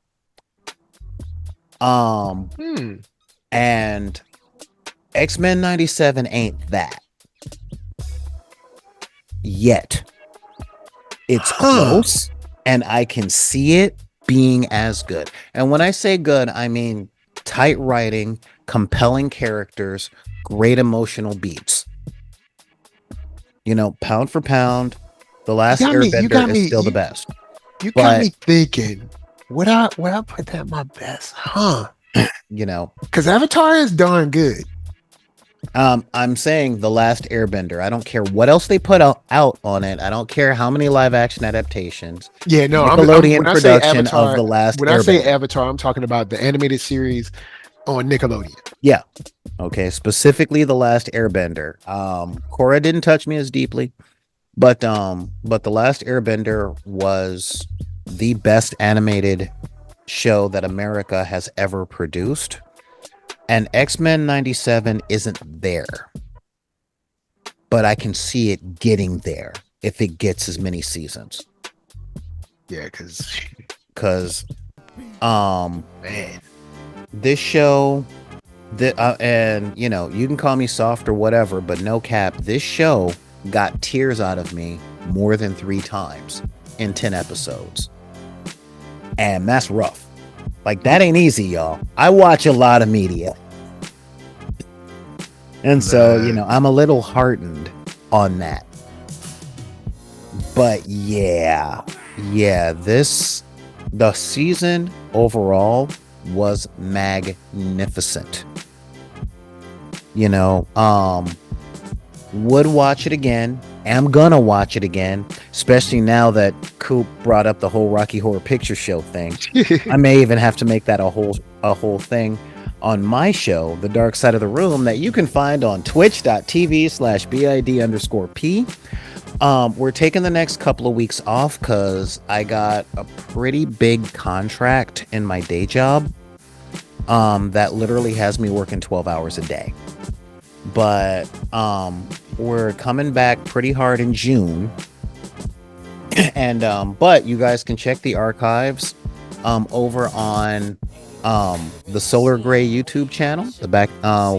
[SPEAKER 3] And X-Men 97 ain't that. Yet. It's close, and I can see it being as good. And when I say good, I mean tight writing, compelling characters, great emotional beats. You know, pound for pound, The Last Airbender is still the best.
[SPEAKER 2] You got me thinking, would I put that in my best?
[SPEAKER 3] You know,
[SPEAKER 2] because Avatar is darn good.
[SPEAKER 3] I'm saying The Last Airbender. I don't care what else they put out on it. I don't care how many live action adaptations.
[SPEAKER 2] Yeah, no,
[SPEAKER 3] Nickelodeon production of The Last Airbender.
[SPEAKER 2] When I say Avatar, I'm talking about the animated series on Nickelodeon.
[SPEAKER 3] Yeah. Okay. Specifically, The Last Airbender. Korra didn't touch me as deeply, but The Last Airbender was the best animated show that America has ever produced. And X-Men 97 isn't there. But I can see it getting there if it gets as many seasons.
[SPEAKER 2] Yeah,
[SPEAKER 3] because man, this show and you know, you can call me soft or whatever, but no cap, this show got tears out of me more than 3 times in 10 episodes. And that's rough. Like, that ain't easy, y'all. I watch a lot of media. And so, you know, I'm a little heartened on that. But yeah, the season overall was magnificent. You know, would watch it again. Am gonna watch it again, especially now that Coop brought up the whole Rocky Horror Picture Show thing. I may even have to make that a whole thing on my show, The Dark Side of the Room, that you can find on twitch.tv/BID_P. We're taking the next couple of weeks off because I got a pretty big contract in my day job that literally has me working 12 hours a day. But we're coming back pretty hard in June. And but you guys can check the archives over on the Solar Grey YouTube channel,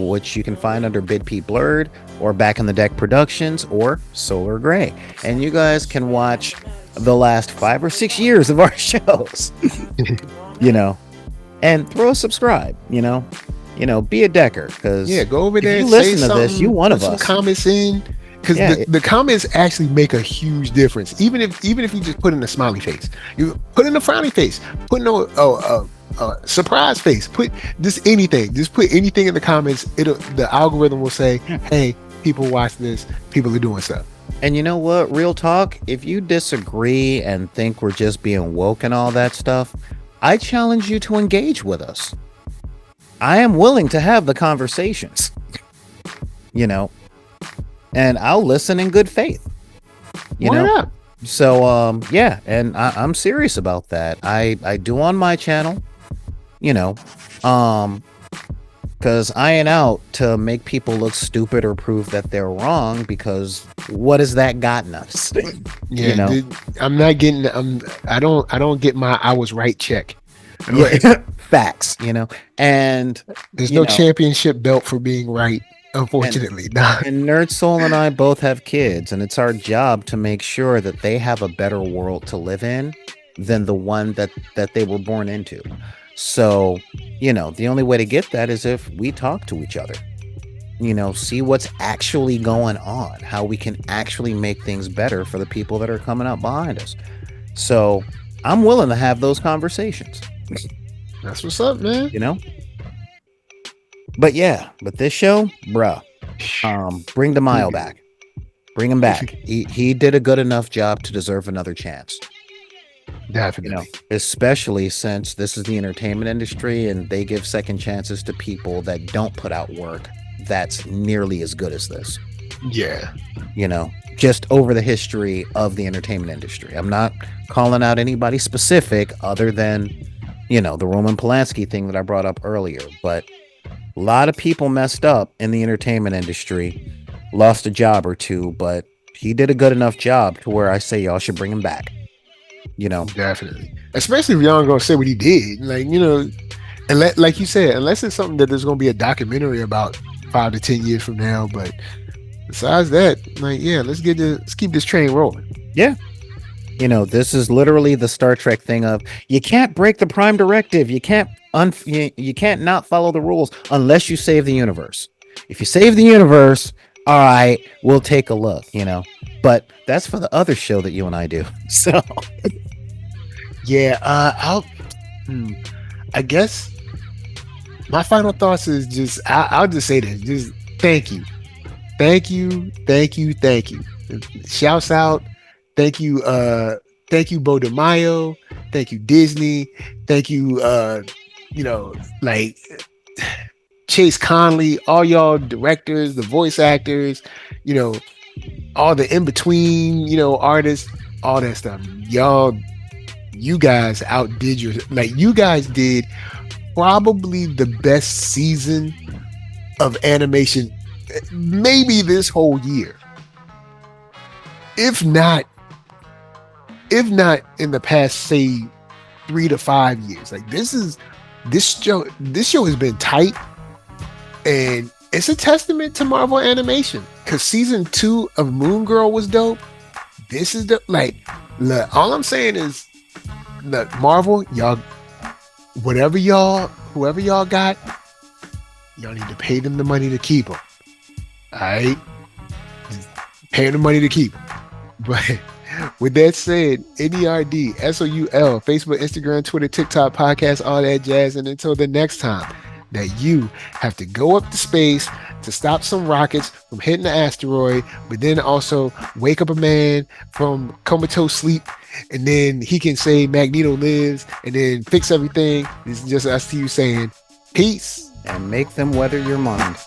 [SPEAKER 3] which you can find under BidP Blerd or Back in the Deck Productions or Solar Grey. And you guys can watch the last 5 or 6 years of our shows. You know, and throw a subscribe, you know, be a decker, because
[SPEAKER 2] go over there.
[SPEAKER 3] If you listen to this, you one of us.
[SPEAKER 2] Some comments in, because the comments actually make a huge difference. Even if you just put in a smiley face, you put in a frowny face, put in a surprise face, put just anything. Just put anything in the comments. The algorithm will say, "Hey, people watch this. People are doing stuff."
[SPEAKER 3] And you know what? Real talk. If you disagree and think we're just being woke and all that stuff, I challenge you to engage with us. I am willing to have the conversations, you know, and I'll listen in good faith. You know?
[SPEAKER 2] Not?
[SPEAKER 3] So, yeah, and I'm serious about that. I do on my channel, you know, because I ain't out to make people look stupid or prove that they're wrong, because what has that gotten us?
[SPEAKER 2] Yeah,
[SPEAKER 3] you know?
[SPEAKER 2] Dude, I'm not getting. I don't get my "I was right" check.
[SPEAKER 3] Yeah. Facts, you know, and
[SPEAKER 2] there's no championship belt for being right. unfortunately. Nah.
[SPEAKER 3] And NERDSoul and I both have kids, and it's our job to make sure that they have a better world to live in than the one that they were born into. So, the only way to get that is if we talk to each other. See what's actually going on, how we can actually make things better for the people that are coming up behind us. So, I'm willing to have those conversations.
[SPEAKER 2] That's what's up, man.
[SPEAKER 3] But this show, bruh, bring DeMaio back. Bring him back. He did a good enough job to deserve another chance.
[SPEAKER 2] Definitely.
[SPEAKER 3] Especially since this is the entertainment industry and they give second chances to people that don't put out work that's nearly as good as this.
[SPEAKER 2] Yeah.
[SPEAKER 3] Just over the history of the entertainment industry. I'm not calling out anybody specific other than, the Roman Polanski thing that I brought up earlier. But a lot of people messed up in the entertainment industry, lost a job or two, but he did a good enough job to where I say y'all should bring him back.
[SPEAKER 2] Definitely. Especially if y'all gonna say what he did. And like you said, unless it's something that there's gonna be a documentary about 5 to 10 years from now. But besides that, let's keep this train rolling.
[SPEAKER 3] Yeah. This is literally the Star Trek thing of you can't break the Prime Directive. You can't you can't not follow the rules unless you save the universe. If you save the universe, all right, we'll take a look, But that's for the other show that you and I do. So
[SPEAKER 2] yeah, I guess my final thoughts is just I'll just say this. Just thank you. Shouts out. Thank you, Bo DeMaio. Thank you, Disney. Thank you, Chase Conley, all y'all directors, the voice actors, all the in-between, artists, all that stuff. You guys outdid you guys did probably the best season of animation maybe this whole year. If not in the past, say 3 to 5 years. This show has been tight, and it's a testament to Marvel animation. Because season 2 of Moon Girl was dope. This is look, all I'm saying is, look, Marvel, y'all, whoever y'all got, y'all need to pay them the money to keep them. All right, just pay them the money to keep them. But with that said, NERDSoul, Facebook, Instagram, Twitter, TikTok, podcast, all that jazz. And until the next time that you have to go up to space to stop some rockets from hitting the asteroid, but then also wake up a man from comatose sleep, and then he can say Magneto lives, and then fix everything. This is just us to you saying peace.
[SPEAKER 3] And make them weather your mind.